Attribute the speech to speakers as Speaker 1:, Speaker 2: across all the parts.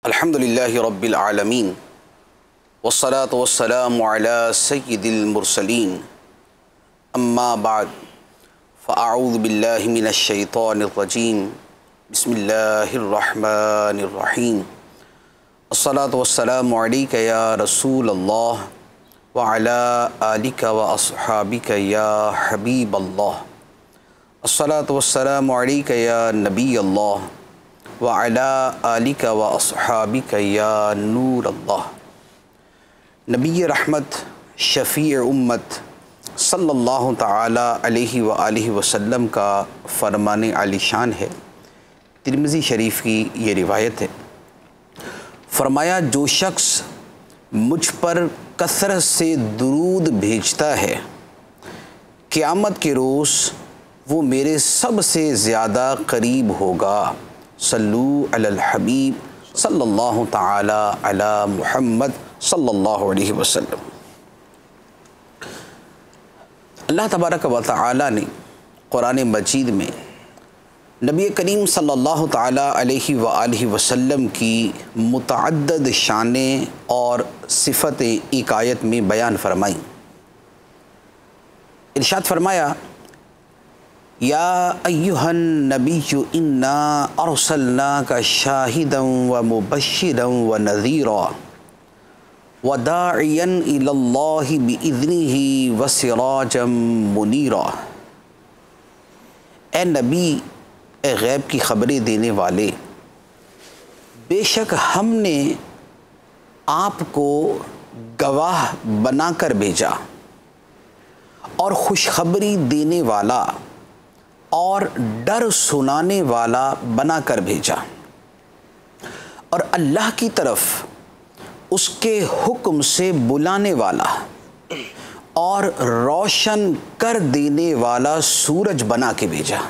Speaker 1: الحمدللہ رب العالمین والصلاة والسلام علی سید المرسلین اما بعد فاعوذ باللہ من الشیطان الرجیم بسم اللہ الرحمن الرحیم الصلاة والسلام علیک یا رسول اللہ وعلی آلک واصحابک یا حبیب اللہ الصلاة والسلام علیک یا نبی اللہ وعلی آلک واصحابک یا نور اللہ۔ نبی رحمت شفیع امت صلی اللہ تعالی علیہ وآلہ وسلم کا فرمان عالی شان ہے۔ ترمذی شریف کی یہ روایت ہے، فرمایا جو شخص مجھ پر کثرت سے درود بھیجتا ہے قیامت کے روز وہ میرے سب سے زیادہ قریب ہوگا۔ صلو علی الحبیب صلی اللہ تعالی علی محمد صلی اللہ علیہ وسلم۔ اللہ تبارک و تعالی نے قرآن مجید میں نبی کریم صلی اللہ تعالی علیہ وآلہ وسلم کی متعدد شانیں اور صفتیں ایک آیت میں بیان فرمائیں۔ ارشاد فرمایا یا ایہا النبی انا ارسلناک شاہدا ومبشرا ونذیرا وداعیا الی اللہ باذنہ وسراجا منیرا۔ اے نبی، اے غیب کی خبریں دینے والے، بے شک ہم نے آپ کو گواہ بنا کر بھیجا اور خوشخبری دینے والا اور ڈر سنانے والا بنا کر بھیجا، اور اللہ کی طرف اس کے حکم سے بلانے والا اور روشن کر دینے والا سورج بنا کے بھیجا۔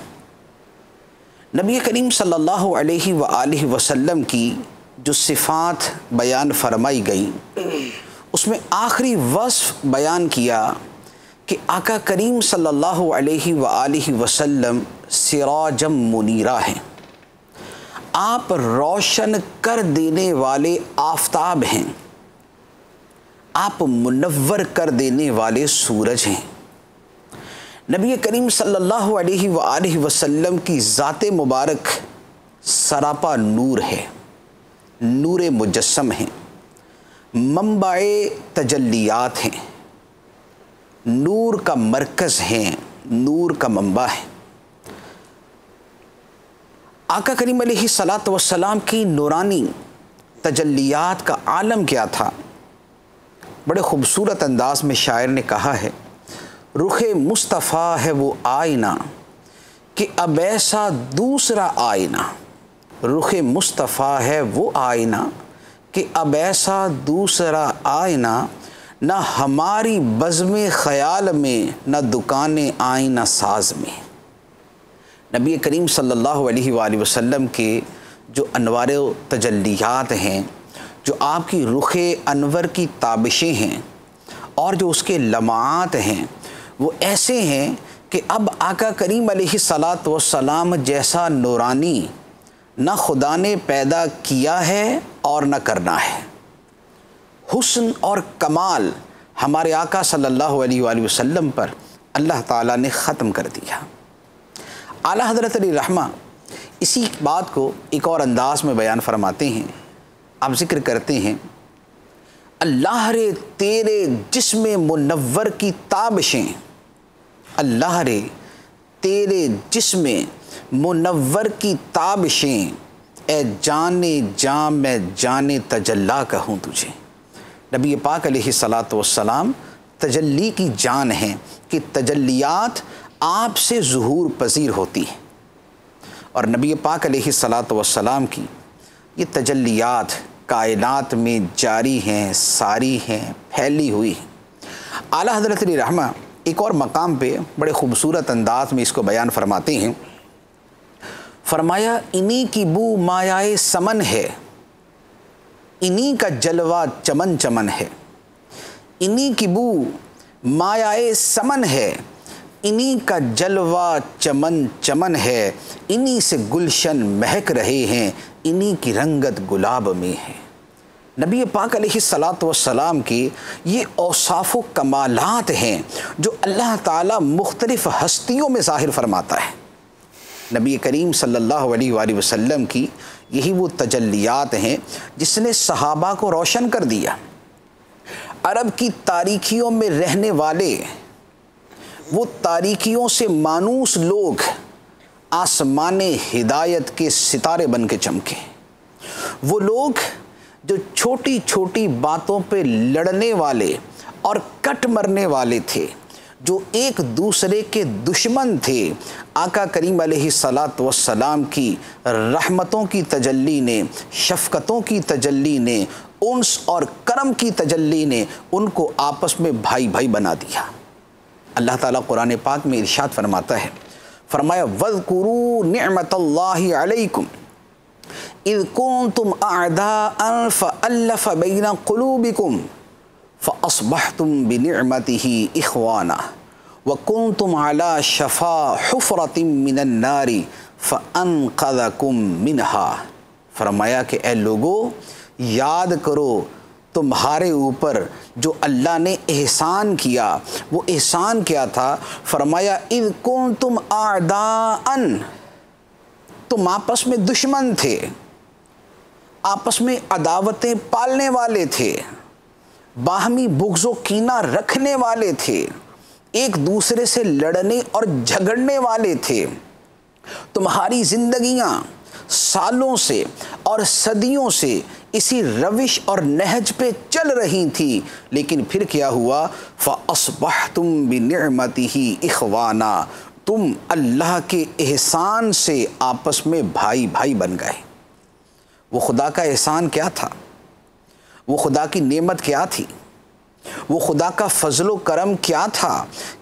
Speaker 1: نبی کریم صلی اللہ علیہ وآلہ وسلم کی جو صفات بیان فرمائی گئی اس میں آخری وصف بیان کیا کہ آقا کریم صلی اللہ علیہ وآلہ وسلم سراجم منیرہ ہیں، آپ روشن کر دینے والے آفتاب ہیں، آپ منور کر دینے والے سورج ہیں۔ نبی کریم صلی اللہ علیہ وآلہ وسلم کی ذات مبارک سراپا نور ہے، نور مجسم ہیں، منبع تجلیات ہیں، نور کا مرکز ہیں، نور کا منبع ہے۔ آقا کریم علیہ الصلاۃ والسلام کی نورانی تجلیات کا عالم کیا تھا؟ بڑے خوبصورت انداز میں شاعر نے کہا ہے، رخ مصطفیٰ ہے وہ آئینہ کہ اب ایسا دوسرا آئینہ، رخ مصطفیٰ ہے وہ آئینہ کہ اب ایسا دوسرا آئینہ، نہ ہماری بزم خیال میں نہ دکان آئینہ ساز میں۔ نبی کریم صلی اللہ علیہ وآلہ وسلم کے جو انوار و تجلیات ہیں، جو آپ کی رخ انور کی تابشیں ہیں اور جو اس کے لمعات ہیں، وہ ایسے ہیں کہ اب آقا کریم علیہ الصلاۃ والسلام جیسا نورانی نہ خدا نے پیدا کیا ہے اور نہ کرنا ہے۔ حسن اور کمال ہمارے آقا صلی اللہ علیہ وآلہ وسلم پر اللہ تعالیٰ نے ختم کر دیا۔ اعلیٰ حضرت علی رحمہ اسی بات کو ایک اور انداز میں بیان فرماتے ہیں، آپ ذکر کرتے ہیں، اللہ رے تیرے جسم منور کی تابشیں، اللہ رے تیرے جسم منور کی تابشیں، اے جانے جاں میں جانے تجلی کہوں تجھے۔ نبی پاک علیہ الصلاۃ والسلام تجلی کی جان ہیں کہ تجلیات آپ سے ظہور پذیر ہوتی ہیں، اور نبی پاک علیہ الصلاۃ والسلام کی یہ تجلیات کائنات میں جاری ہیں، ساری ہیں، پھیلی ہوئی ہیں۔ اعلیٰ حضرت علی رحمہ ایک اور مقام پہ بڑے خوبصورت انداز میں اس کو بیان فرماتے ہیں، فرمایا انہی کی بو مایائے سمن ہے، انہی کا جلوہ چمن چمن ہے، انہی کی بو مایائے سمن ہے، انہی کا جلوہ چمن چمن ہے، انہی سے گلشن مہک رہے ہیں، انہی کی رنگت گلاب میں ہے۔ نبی پاک علیہ الصلاۃ والسلام کی یہ اوصاف و کمالات ہیں جو اللہ تعالیٰ مختلف ہستیوں میں ظاہر فرماتا ہے۔ نبی کریم صلی اللہ علیہ وآلہ وسلم کی یہی وہ تجلیات ہیں جس نے صحابہ کو روشن کر دیا۔ عرب کی تاریکیوں میں رہنے والے وہ تاریکیوں سے مانوس لوگ آسمان ہدایت کے ستارے بن کے چمکے۔ وہ لوگ جو چھوٹی چھوٹی باتوں پہ لڑنے والے اور کٹ مرنے والے تھے، جو ایک دوسرے کے دشمن تھے، آقا کریم علیہ الصلاۃ والسلام کی رحمتوں کی تجلی نے، شفقتوں کی تجلی نے، انس اور کرم کی تجلی نے ان کو آپس میں بھائی بھائی بنا دیا۔ اللہ تعالیٰ قرآن پاک میں ارشاد فرماتا ہے، فرمایا وَاذْكُرُوا نِعْمَةَ اللَّهِ عَلَيْكُمْ اِذْ كُنْتُمْ أَعْدَاءً فَأَلَّفَ بَيْنَ قُلُوبِكُمْ فَأَصْبَحْتُمْ بِنِعْمَتِهِ إِخْوَانًا وَكُنْتُمْ عَلَى شَفَا حُفْرَةٍ مِّنَ النَّارِ فَأَنْقَذَكُمْ مِنْهَا۔ فرمایا کہ اے لوگو یاد کرو تمہارے اوپر جو اللہ نے احسان کیا۔ وہ احسان کیا تھا؟ فرمایا اِذْ كُنْتُمْ أَعْدَاءً، تم آپس میں دشمن تھے، آپس میں عداوتیں پالنے والے تھے، باہمی بغض و کینہ رکھنے والے تھے، ایک دوسرے سے لڑنے اور جھگڑنے والے تھے۔ تمہاری زندگیاں سالوں سے اور صدیوں سے اسی روش اور نہج پہ چل رہی تھی، لیکن پھر کیا ہوا؟ فَأَصْبَحْتُمْ بِنِعْمَتِهِ إِخْوَانًا، تم اللہ کے احسان سے آپس میں بھائی بھائی بن گئے۔ وہ خدا کا احسان کیا تھا؟ وہ خدا کی نعمت کیا تھی؟ وہ خدا کا فضل و کرم کیا تھا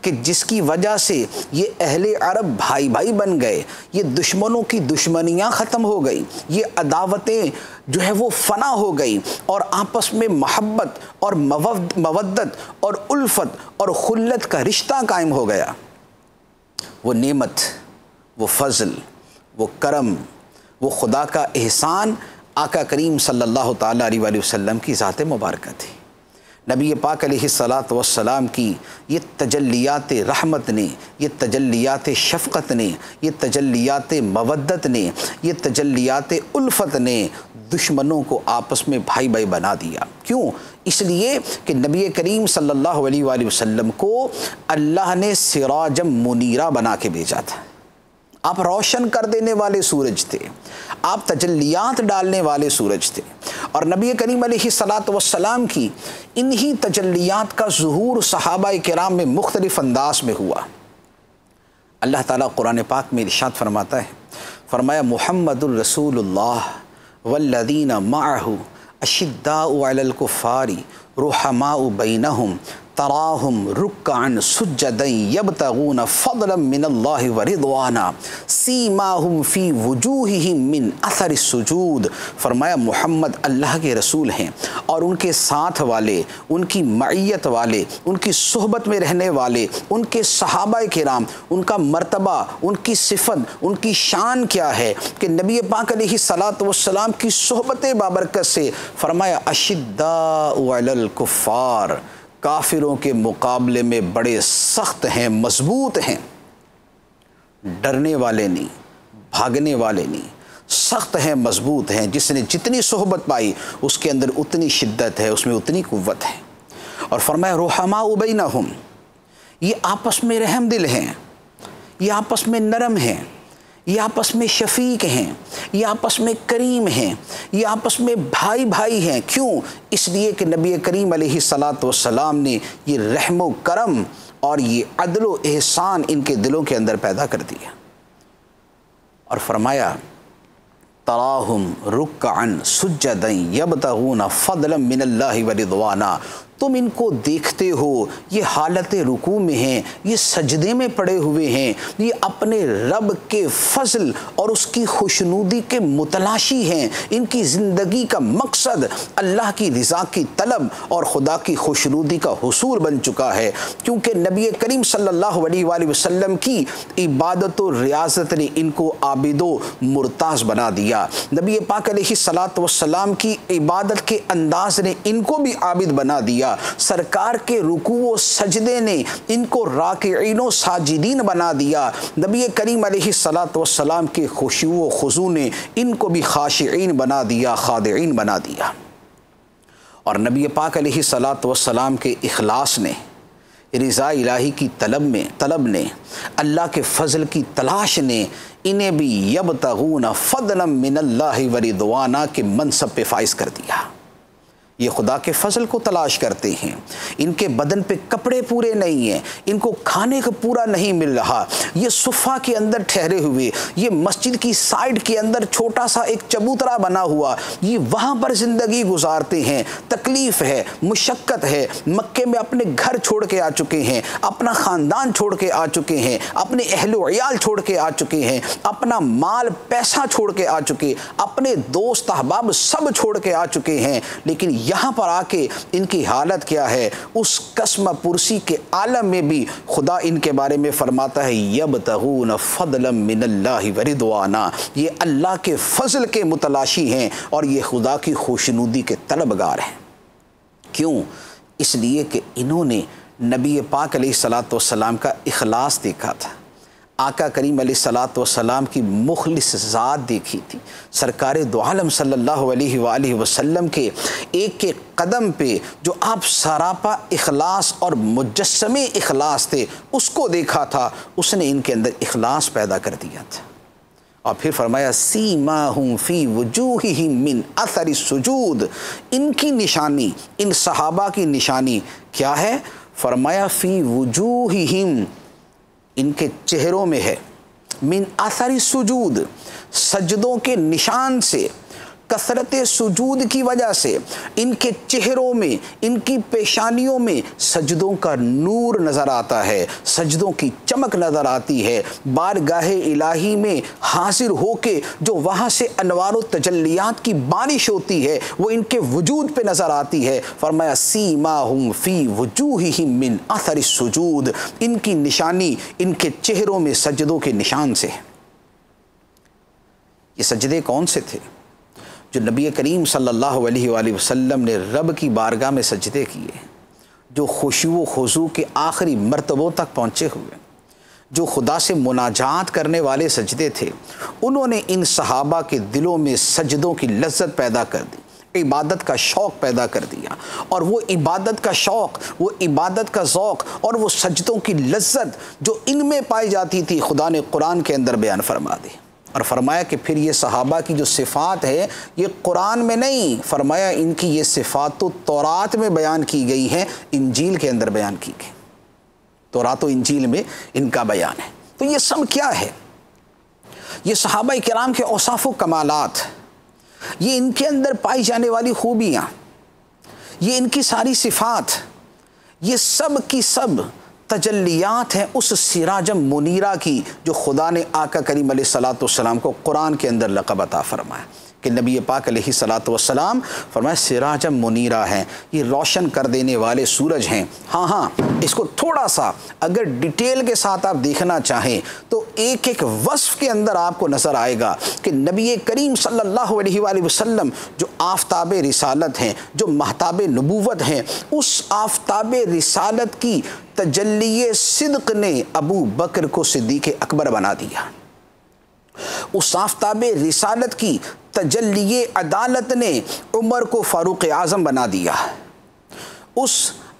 Speaker 1: کہ جس کی وجہ سے یہ اہل عرب بھائی بھائی بن گئے، یہ دشمنوں کی دشمنیاں ختم ہو گئی، یہ عداوتیں جو ہے وہ فنا ہو گئی، اور آپس میں محبت اور مودت اور الفت اور خلت کا رشتہ قائم ہو گیا۔ وہ نعمت، وہ فضل، وہ کرم، وہ خدا کا احسان آقا کریم صلی اللہ تعالیٰ علیہ وآلہ وسلم کی ذات مبارکہ تھی۔ نبی پاک علیہ الصلاۃ والسلام کی یہ تجلیات رحمت نے، یہ تجلیات شفقت نے، یہ تجلیات مودت نے، یہ تجلیات الفت نے دشمنوں کو آپس میں بھائی بھائی بنا دیا۔ کیوں؟ اس لیے کہ نبی کریم صلی اللہ علیہ وآلہ وسلم کو اللہ نے سراجم منیرہ بنا کے بھیجا تھا۔ آپ روشن کر دینے والے سورج تھے، آپ تجلیات ڈالنے والے سورج تھے، اور نبی کریم علیہ الصلاۃ والسلام کی انہی تجلیات کا ظہور صحابہ کرام میں مختلف انداز میں ہوا۔ اللہ تعالیٰ قرآن پاک میں ارشاد فرماتا ہے، فرمایا محمد الرسول اللہ والذین معہ اشداء علی الکفار رحماء بینہم تراہم رکعا سجدا یبتغون فضلا من اللہ ورضوانا سیماہم فی وجوہہم من اثر السجود۔ فرمایا محمد اللہ کے رسول ہیں، اور ان کے ساتھ والے، ان کی معیت والے، ان کی صحبت میں رہنے والے، ان کے صحابہ کرام، ان کا مرتبہ، ان کی صفت، ان کی شان کیا ہے کہ نبی پاک علیہ الصلاۃ والسلام کی صحبت بابرکت سے فرمایا اشداء علی الکفار، کافروں کے مقابلے میں بڑے سخت ہیں، مضبوط ہیں، ڈرنے والے نہیں، بھاگنے والے نہیں، سخت ہیں، مضبوط ہیں۔ جس نے جتنی صحبت پائی اس کے اندر اتنی شدت ہے، اس میں اتنی قوت ہے۔ اور فرمایا رحماء بینہم، یہ آپس میں رحم دل ہیں، یہ آپس میں نرم ہیں، یہ آپس میں شفیق ہیں، یہ آپس میں کریم ہیں، یہ آپس میں بھائی بھائی ہیں۔ کیوں؟ اس لیے کہ نبی کریم علیہ الصلاۃ والسلام نے یہ رحم و کرم اور یہ عدل و احسان ان کے دلوں کے اندر پیدا کر دیا۔ اور فرمایا تراہم رکعا سجدا یبتغون فضلا من اللہ ورضوانا، تم ان کو دیکھتے ہو یہ حالت رکوع میں ہیں، یہ سجدے میں پڑے ہوئے ہیں، یہ اپنے رب کے فضل اور اس کی خوشنودی کے متلاشی ہیں، ان کی زندگی کا مقصد اللہ کی رضا کی طلب اور خدا کی خوشنودی کا حصول بن چکا ہے، کیونکہ نبی کریم صلی اللہ علیہ وآلہ وسلم کی عبادت و ریاضت نے ان کو عابد و مرتاض بنا دیا، نبی پاک علیہ الصلاۃ والسلام کی عبادت کے انداز نے ان کو بھی عابد بنا دیا، سرکار کے رکوع و سجدے نے ان کو راکعین و ساجدین بنا دیا، نبی کریم علیہ الصلاۃ والسلام کے خشوع و خضوع نے ان کو بھی خاشعین بنا دیا، خاضعین بنا دیا، اور نبی پاک علیہ الصلاۃ والسلام کے اخلاص نے، رضا الہی کی طلب نے، اللہ کے فضل کی تلاش نے انہیں بھی یبتغون فضلا من اللہ ورضوانا کے منصب پہ فائز کر دیا۔ یہ خدا کے فضل کو تلاش کرتے ہیں، ان کے بدن پہ کپڑے پورے نہیں ہیں، ان کو کھانے کا پورا نہیں مل رہا، یہ صفہ کے اندر ٹھہرے ہوئے، یہ مسجد کی سائڈ کے اندر چھوٹا سا ایک چبوترا بنا ہوا، یہ وہاں پر زندگی گزارتے ہیں، تکلیف ہے، مشقت ہے، مکے میں اپنے گھر چھوڑ کے آ چکے ہیں، اپنا خاندان چھوڑ کے آ چکے ہیں، اپنے اہل و عیال چھوڑ کے آ چکے ہیں، اپنا مال پیسہ چھوڑ کے آ چکے، اپنے دوست احباب سب چھوڑ کے آ چکے ہیں، لیکن یہاں پر آ کے ان کی حالت کیا ہے؟ اس قسم پرسی کے عالم میں بھی خدا ان کے بارے میں فرماتا ہے یبتغون فضلا من اللہ ورضوانا، یہ اللہ کے فضل کے متلاشی ہیں اور یہ خدا کی خوشنودی کے طلبگار ہیں۔ کیوں؟ اس لیے کہ انہوں نے نبی پاک علیہ الصلاۃ والسلام کا اخلاص دیکھا تھا، آقا کریم علیہ الصلاۃ والسلام کی مخلص ذات دیکھی تھی، سرکار دو عالم صلی اللہ علیہ وآلہ وسلم کے ایک ایک قدم پہ جو آپ سراپا اخلاص اور مجسم اخلاص تھے اس کو دیکھا تھا، اس نے ان کے اندر اخلاص پیدا کر دیا تھا، اور پھر فرمایا سیماہم فی وجوہہم من اثر السجود، ان کی نشانی، ان صحابہ کی نشانی کیا ہے؟ فرمایا فی وجوہہم، ان کے چہروں میں ہے، من اثر السجود، سجدوں کے نشان سے، کثرت سجود کی وجہ سے ان کے چہروں میں، ان کی پیشانیوں میں سجدوں کا نور نظر آتا ہے، سجدوں کی چمک نظر آتی ہے، بارگاہ الہی میں حاضر ہو کے جو وہاں سے انوار و تجلیات کی بارش ہوتی ہے وہ ان کے وجود پہ نظر آتی ہے۔ فرمایا سیماہم فی وجوہہم من اثر السجود، ان کی نشانی ان کے چہروں میں سجدوں کے نشان سے۔ یہ سجدے کون سے تھے؟ جو نبی کریم صلی اللہ علیہ وآلہ وسلم نے رب کی بارگاہ میں سجدے کیے، جو خشوع و خضوع کے آخری مرتبوں تک پہنچے ہوئے، جو خدا سے مناجات کرنے والے سجدے تھے، انہوں نے ان صحابہ کے دلوں میں سجدوں کی لذت پیدا کر دی، عبادت کا شوق پیدا کر دیا، اور وہ عبادت کا شوق، وہ عبادت کا ذوق اور وہ سجدوں کی لذت جو ان میں پائی جاتی تھی خدا نے قرآن کے اندر بیان فرما دی، اور فرمایا کہ پھر یہ صحابہ کی جو صفات ہے یہ قرآن میں نہیں، فرمایا ان کی یہ صفات تو تورات میں بیان کی گئی ہیں، انجیل کے اندر بیان کی گئی، تورات و انجیل میں ان کا بیان ہے۔ تو یہ سب کیا ہے؟ یہ صحابہ کرام کے اوصاف و کمالات، یہ ان کے اندر پائی جانے والی خوبیاں، یہ ان کی ساری صفات، یہ سب کی سب تجلیات ہیں اس سراج منیرہ کی جو خدا نے آقا کریم علیہ الصلاۃ والسلام کو قرآن کے اندر لقب عطا فرمایا، کہ نبی پاک علیہ الصلاۃ والسلام فرمایا سراج منیرہ ہیں، یہ روشن کر دینے والے سورج ہیں۔ ہاں اس کو تھوڑا سا اگر ڈیٹیل کے ساتھ آپ دیکھنا چاہیں تو ایک ایک وصف کے اندر آپ کو نظر آئے گا کہ نبی کریم صلی اللہ علیہ وآلہ وسلم جو آفتاب رسالت ہیں، جو مہتاب نبوت ہیں، اس آفتاب رسالت کی تجلی صدق نے ابو بکر کو صدیق اکبر بنا دیا، اس آفتاب رسالت کی تجلی عدالت نے عمر کو فاروق اعظم بنا دیا، اس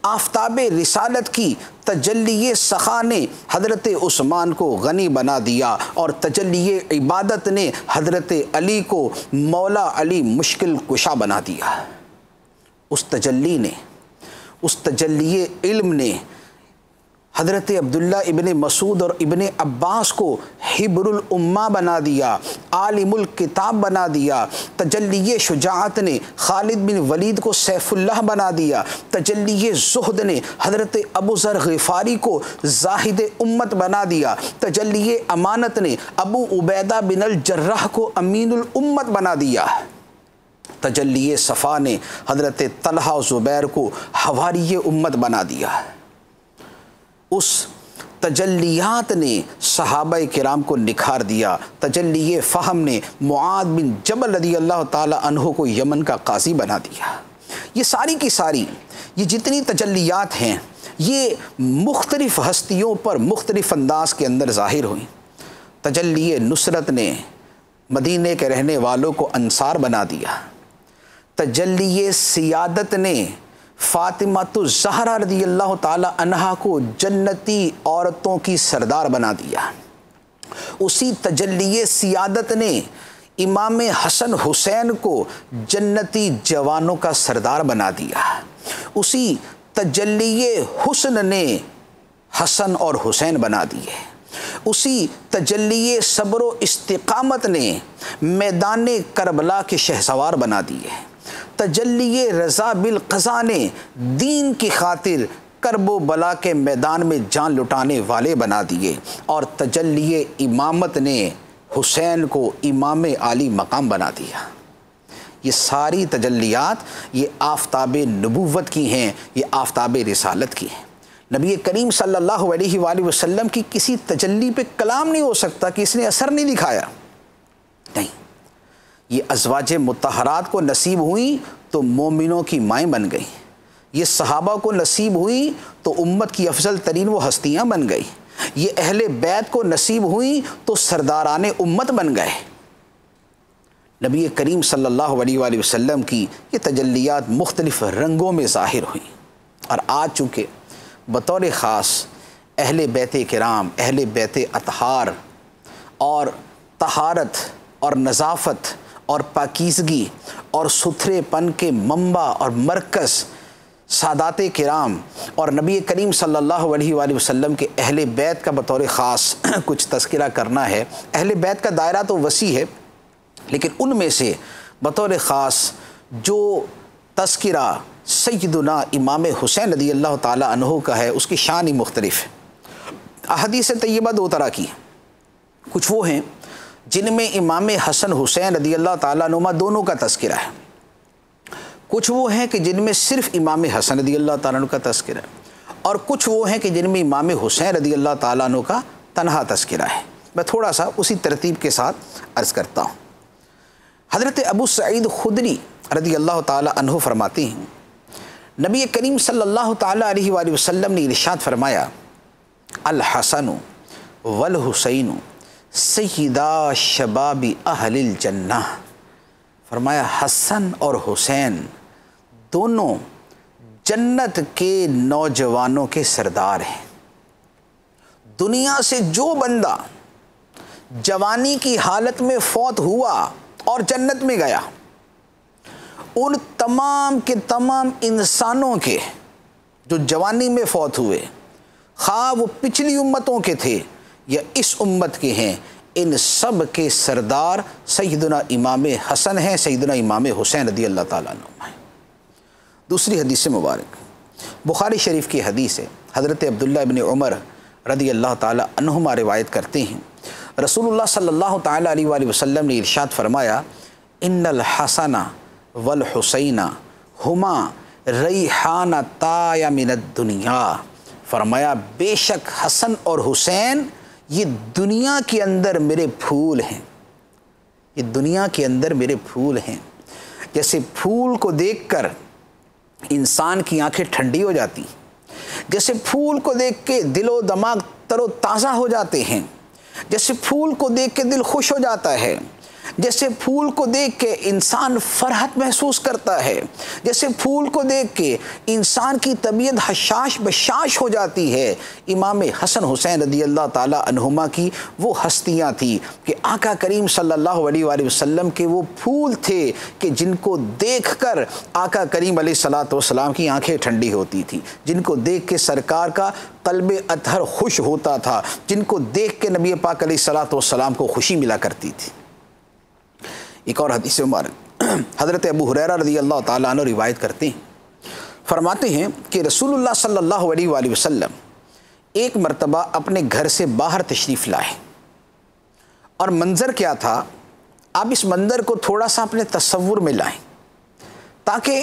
Speaker 1: آفتاب رسالت کی تجلی سخا نے حضرت عثمان کو غنی بنا دیا، اور تجلی عبادت نے حضرت علی کو مولا علی مشکل کشا بنا دیا۔ اس تجلی نے، اس تجلی علم نے حضرت عبداللہ ابن مسعود اور ابن عباس کو حبر الامہ بنا دیا، عالم الکتاب بنا دیا۔ تجلی شجاعت نے خالد بن ولید کو سیف اللہ بنا دیا۔ تجلی زہد نے حضرت ابو ذر غفاری کو زاہد امت بنا دیا۔ تجلی امانت نے ابو عبیدہ بن الجراح کو امین الامت بنا دیا۔ تجلی صفا نے حضرت طلحہ و زبیر کو حواری امت بنا دیا۔ اس تجلیات نے صحابہ کرام کو نکھار دیا۔ تجلی فہم نے معاذ بن جبل رضی اللہ تعالی عنہ کو یمن کا قاضی بنا دیا۔ یہ ساری کی ساری یہ جتنی تجلیات ہیں یہ مختلف ہستیوں پر مختلف انداز کے اندر ظاہر ہوئیں۔ تجلی نصرت نے مدینے کے رہنے والوں کو انصار بنا دیا۔ تجلی سیادت نے فاطمہ الزہرا رضی اللہ تعالی عنہا کو جنتی عورتوں کی سردار بنا دیا۔ اسی تجلی سیادت نے امام حسن حسین کو جنتی جوانوں کا سردار بنا دیا۔ اسی تجلی حسن نے حسن اور حسین بنا دیے۔ اسی تجلی صبر و استقامت نے میدان کربلا کے شہسوار بنا دیے۔ تجلی رضا بالقضاء نے دین کی خاطر کرب و بلا کے میدان میں جان لٹانے والے بنا دیے۔ اور تجلی امامت نے حسین کو امام عالی مقام بنا دیا۔ یہ ساری تجلیات یہ آفتاب نبوت کی ہیں، یہ آفتاب رسالت کی ہیں۔ نبی کریم صلی اللہ علیہ وآلہ وسلم کی کسی تجلی پہ کلام نہیں ہو سکتا کہ اس نے اثر نہیں دکھایا، نہیں۔ یہ ازواج مطہرات کو نصیب ہوئیں تو مومنوں کی مائیں بن گئیں، یہ صحابہ کو نصیب ہوئیں تو امت کی افضل ترین وہ ہستیاں بن گئی، یہ اہل بیت کو نصیب ہوئیں تو سرداران امت بن گئے۔ نبی کریم صلی اللہ علیہ وآلہ وسلم کی یہ تجلیات مختلف رنگوں میں ظاہر ہوئیں، اور آج چونکہ بطور خاص اہل بیت کرام، اہل بیت اطہار اور طہارت اور نظافت اور پاکیزگی اور ستھرے پن کے منبع اور مرکز سادات کرام اور نبی کریم صلی اللہ علیہ وآلہ وسلم کے اہل بیت کا بطور خاص کچھ تذکرہ کرنا ہے۔ اہل بیت کا دائرہ تو وسیع ہے، لیکن ان میں سے بطور خاص جو تذکرہ سیدنا امام حسین رضی اللہ تعالی عنہ کا ہے اس کی شان ہی مختلف ہے۔ احادیث طیبہ دو طرح کی ہیں، کچھ وہ ہیں جن میں امام حسن حسین رضی اللہ تعالیٰ عنہما دونوں کا تذکرہ ہے، کچھ وہ ہیں کہ جن میں صرف امام حسن رضی اللہ تعالیٰ عنہ کا تذکرہ ہے، اور کچھ وہ ہیں کہ جن میں امام حسین رضی اللہ تعالیٰ عنہ کا تنہا تذکرہ ہے۔ میں تھوڑا سا اسی ترتیب کے ساتھ عرض کرتا ہوں۔ حضرت ابو سعید خدری رضی اللہ تعالیٰ عنہ فرماتے ہیں، نبی کریم صلی اللہ تعالیٰ علیہ وآلہ وسلم نے ارشاد فرمایا، الحسن والحسین سیدہ شباب اہل الجنہ۔ فرمایا حسن اور حسین دونوں جنت کے نوجوانوں کے سردار ہیں۔ دنیا سے جو بندہ جوانی کی حالت میں فوت ہوا اور جنت میں گیا، ان تمام کے تمام انسانوں کے جو جوانی میں فوت ہوئے، خواہ وہ پچھلی امتوں کے تھے یا اس امت کے ہیں، ان سب کے سردار سیدنا امام حسن ہیں، سیدنا امام حسین رضی اللہ تعالیٰ عنہ ہیں۔ دوسری حدیث مبارک بخاری شریف کی حدیث ہے، حضرت عبداللہ ابن عمر رضی اللہ تعالیٰ عنہما روایت کرتے ہیں، رسول اللہ صلی اللہ تعالیٰ علیہ وآلہ وسلم نے ارشاد فرمایا، ان الحسن والحسین ہما ریحانتا من الدنیا۔ فرمایا بے شک حسن اور حسین یہ دنیا کے اندر میرے پھول ہیں، یہ دنیا کے اندر میرے پھول ہیں۔ جیسے پھول کو دیکھ کر انسان کی آنکھیں ٹھنڈی ہو جاتی، جیسے پھول کو دیکھ کے دل و دماغ تر و تازہ ہو جاتے ہیں، جیسے پھول کو دیکھ کے دل خوش ہو جاتا ہے، جیسے پھول کو دیکھ کے انسان فرحت محسوس کرتا ہے، جیسے پھول کو دیکھ کے انسان کی طبیعت حشاش بشاش ہو جاتی ہے، امام حسن حسین رضی اللہ تعالی عنہما کی وہ ہستیاں تھیں کہ آقا کریم صلی اللہ علیہ وآلہ وسلم کے وہ پھول تھے کہ جن کو دیکھ کر آقا کریم علیہ السلام کی آنکھیں ٹھنڈی ہوتی تھی، جن کو دیکھ کے سرکار کا قلب اطہر خوش ہوتا تھا، جن کو دیکھ کے نبی پاک علیہ السلام کو خوشی ملا کرتی تھی۔ ایک اور حدیث مبارک حضرت ابو ہریرہ رضی اللہ تعالیٰ عنہ روایت کرتے ہیں، فرماتے ہیں کہ رسول اللہ صلی اللہ علیہ وآلہ وسلم ایک مرتبہ اپنے گھر سے باہر تشریف لائے، اور منظر کیا تھا، آپ اس منظر کو تھوڑا سا اپنے تصور میں لائیں تاکہ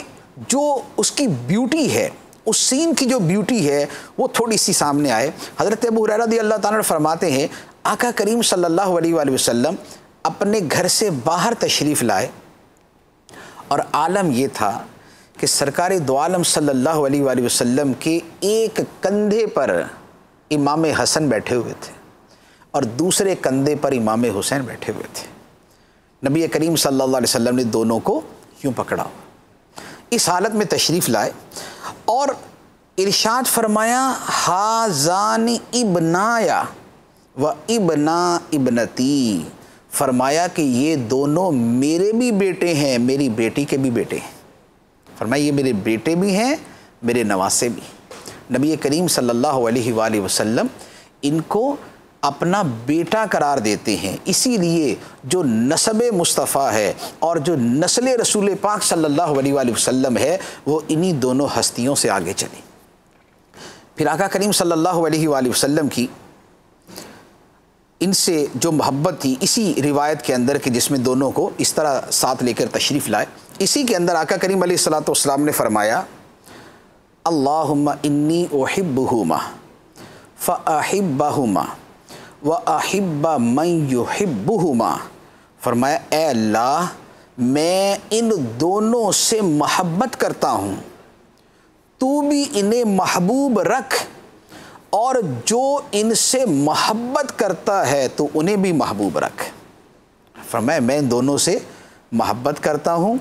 Speaker 1: جو اس کی بیوٹی ہے، اس سین کی جو بیوٹی ہے وہ تھوڑی سی سامنے آئے۔ حضرت ابو ہریرہ رضی اللہ تعالیٰ عنہ فرماتے ہیں آقا کریم صلی اللہ علیہ وآلہ وسلم اپنے گھر سے باہر تشریف لائے، اور عالم یہ تھا کہ سرکار دو عالم صلی اللہ علیہ وآلہ وسلم کے ایک کندھے پر امام حسن بیٹھے ہوئے تھے اور دوسرے کندھے پر امام حسین بیٹھے ہوئے تھے۔ نبی کریم صلی اللہ علیہ وسلم نے دونوں کو یوں پکڑا، اس حالت میں تشریف لائے اور ارشاد فرمایا ہازان ابنایا و ابنا ابنتی، فرمایا کہ یہ دونوں میرے بھی بیٹے ہیں، میری بیٹی کے بھی بیٹے ہیں، فرمایا یہ میرے بیٹے بھی ہیں، میرے نواسے بھی۔ نبی کریم صلی اللہ علیہ وآلہ وسلم ان کو اپنا بیٹا قرار دیتے ہیں، اسی لیے جو نسب مصطفیٰ ہے اور جو نسل رسول پاک صلی اللہ علیہ وآلہ وسلم ہے وہ انہی دونوں ہستیوں سے آگے چلی۔ پھر آقا کریم صلی اللہ علیہ وآلہ وسلم کی ان سے جو محبت تھی، اسی روایت کے اندر کہ جس میں دونوں کو اس طرح ساتھ لے کر تشریف لائے، اسی کے اندر آقا کریم علیہ السلام نے فرمایا اللہم انی احبہما فاحبہما واحب من یحبہما، فرمایا اے اللہ میں ان دونوں سے محبت کرتا ہوں، تو بھی انہیں محبوب رکھ، اور جو ان سے محبت کرتا ہے تو انہیں بھی محبوب رکھ۔ فرمایا میں ان دونوں سے محبت کرتا ہوں،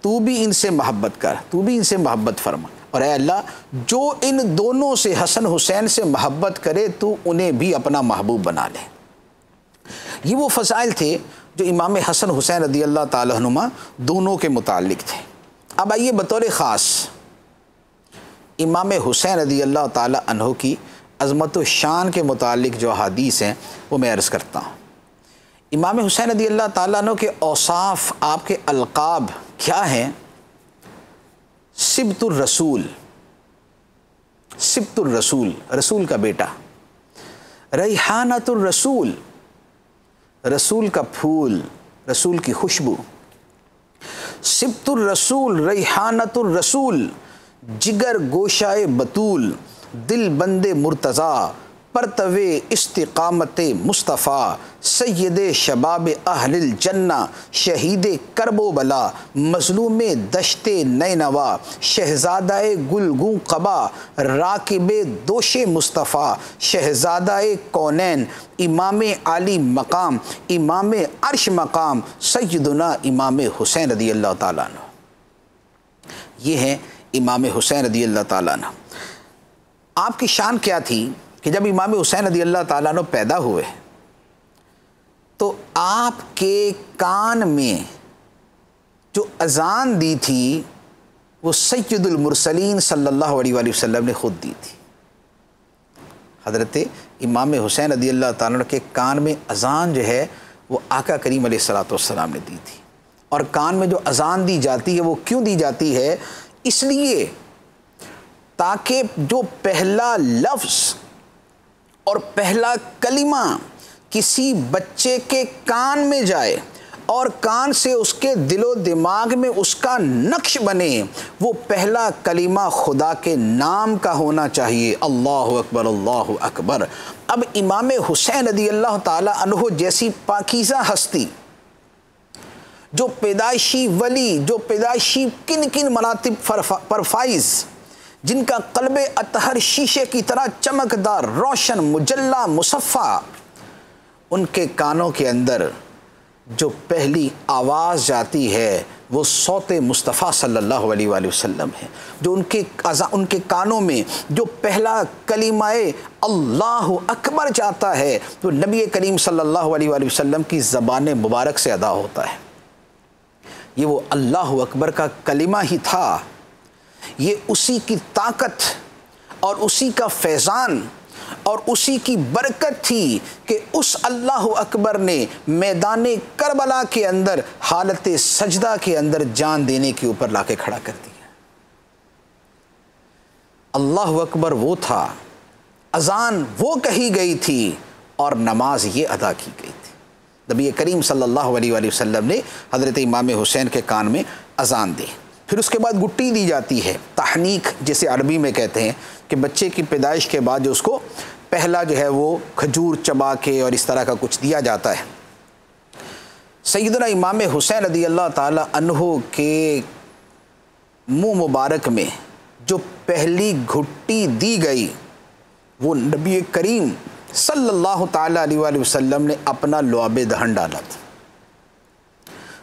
Speaker 1: تو بھی ان سے محبت کر، تو بھی ان سے محبت فرما، اور اے اللہ جو ان دونوں سے حسن حسین سے محبت کرے تو انہیں بھی اپنا محبوب بنا لے۔ یہ وہ فضائل تھے جو امام حسن حسین رضی اللہ تعالیٰ عنہما دونوں کے متعلق تھے۔ اب آئیے بطور خاص امام حسین رضی اللہ تعالیٰ عنہ کی عظمت و شان کے متعلق جو حدیث ہیں وہ میں عرض کرتا ہوں۔ امام حسین رضی اللہ تعالیٰ عنہ کے اوصاف، آپ کے القاب کیا ہیں؟ سبط الرسول، سبط الرسول، رسول کا بیٹا، ریحانۃ الرسول، رسول کا پھول، رسول کی خوشبو، سبط الرسول، ریحانۃ الرسول، جگر گوشائے بطول، دل بند مرتضیٰ، پرتو استقامت مصطفیٰ، سید شباب اہل الجنہ، شہید کرب و بلا، مظلوم دشت نینوا، شہزادہ گلگوں قبا، راکب دوش مصطفیٰ، شہزادہ کونین، امام عالی مقام، امام عرش مقام، سیدنا امام حسین رضی اللہ تعالیٰ عنہ۔ یہ ہیں امام حسین رضی اللہ تعالیٰ عنہ۔ آپ کی شان کیا تھی کہ جب امام حسین رضی اللہ تعالیٰ عنہ پیدا ہوئے تو آپ کے کان میں جو اذان دی تھی وہ سید المرسلین صلی اللہ علیہ وآلہ وسلم نے خود دی تھی۔ حضرت امام حسین رضی اللہ تعالیٰ عنہ کے کان میں اذان جو ہے وہ آقا کریم علیہ السلام نے دی تھی، اور کان میں جو اذان دی جاتی ہے وہ کیوں دی جاتی ہے؟ اس لیے تاکہ جو پہلا لفظ اور پہلا کلمہ کسی بچے کے کان میں جائے اور کان سے اس کے دل و دماغ میں اس کا نقش بنے، وہ پہلا کلمہ خدا کے نام کا ہونا چاہیے، اللہ اکبر اللہ اکبر۔ اب امام حسین رضی اللہ تعالی عنہ جیسی پاکیزہ ہستی، جو پیدائشی ولی، جو پیدائشی کن کن مراتب پر فائز، جن کا قلب اطہر شیشے کی طرح چمکدار، روشن، مجلہ، مصفہ، ان کے کانوں کے اندر جو پہلی آواز جاتی ہے وہ صوت مصطفیٰ صلی اللہ علیہ وآلہ وسلم ہے، جو ان کے کانوں میں جو پہلا کلمہ اللہ اکبر جاتا ہے تو نبی کریم صلی اللہ علیہ وآلہ وسلم کی زبان مبارک سے ادا ہوتا ہے۔ یہ وہ اللہ اکبر کا کلمہ ہی تھا، یہ اسی کی طاقت اور اسی کا فیضان اور اسی کی برکت تھی کہ اس اللہ اکبر نے میدان کربلا کے اندر حالت سجدہ کے اندر جان دینے کے اوپر لا کے کھڑا کر دیا۔ اللہ اکبر وہ تھا، اذان وہ کہی گئی تھی اور نماز یہ ادا کی گئی تھی۔ نبی کریم صلی اللہ علیہ وآلہ وسلم نے حضرت امام حسین کے کان میں اذان دی، پھر اس کے بعد گٹی دی جاتی ہے، تحنیک جسے عربی میں کہتے ہیں، کہ بچے کی پیدائش کے بعد جو اس کو پہلا جو ہے وہ کھجور چبا کے اور اس طرح کا کچھ دیا جاتا ہے۔ سیدنا امام حسین رضی اللہ تعالی عنہ کے منہ مبارک میں جو پہلی گھٹی دی گئی وہ نبی کریم صلی اللہ تعالی علیہ وآلہ وسلم نے اپنا لعاب دہن ڈالا تھا،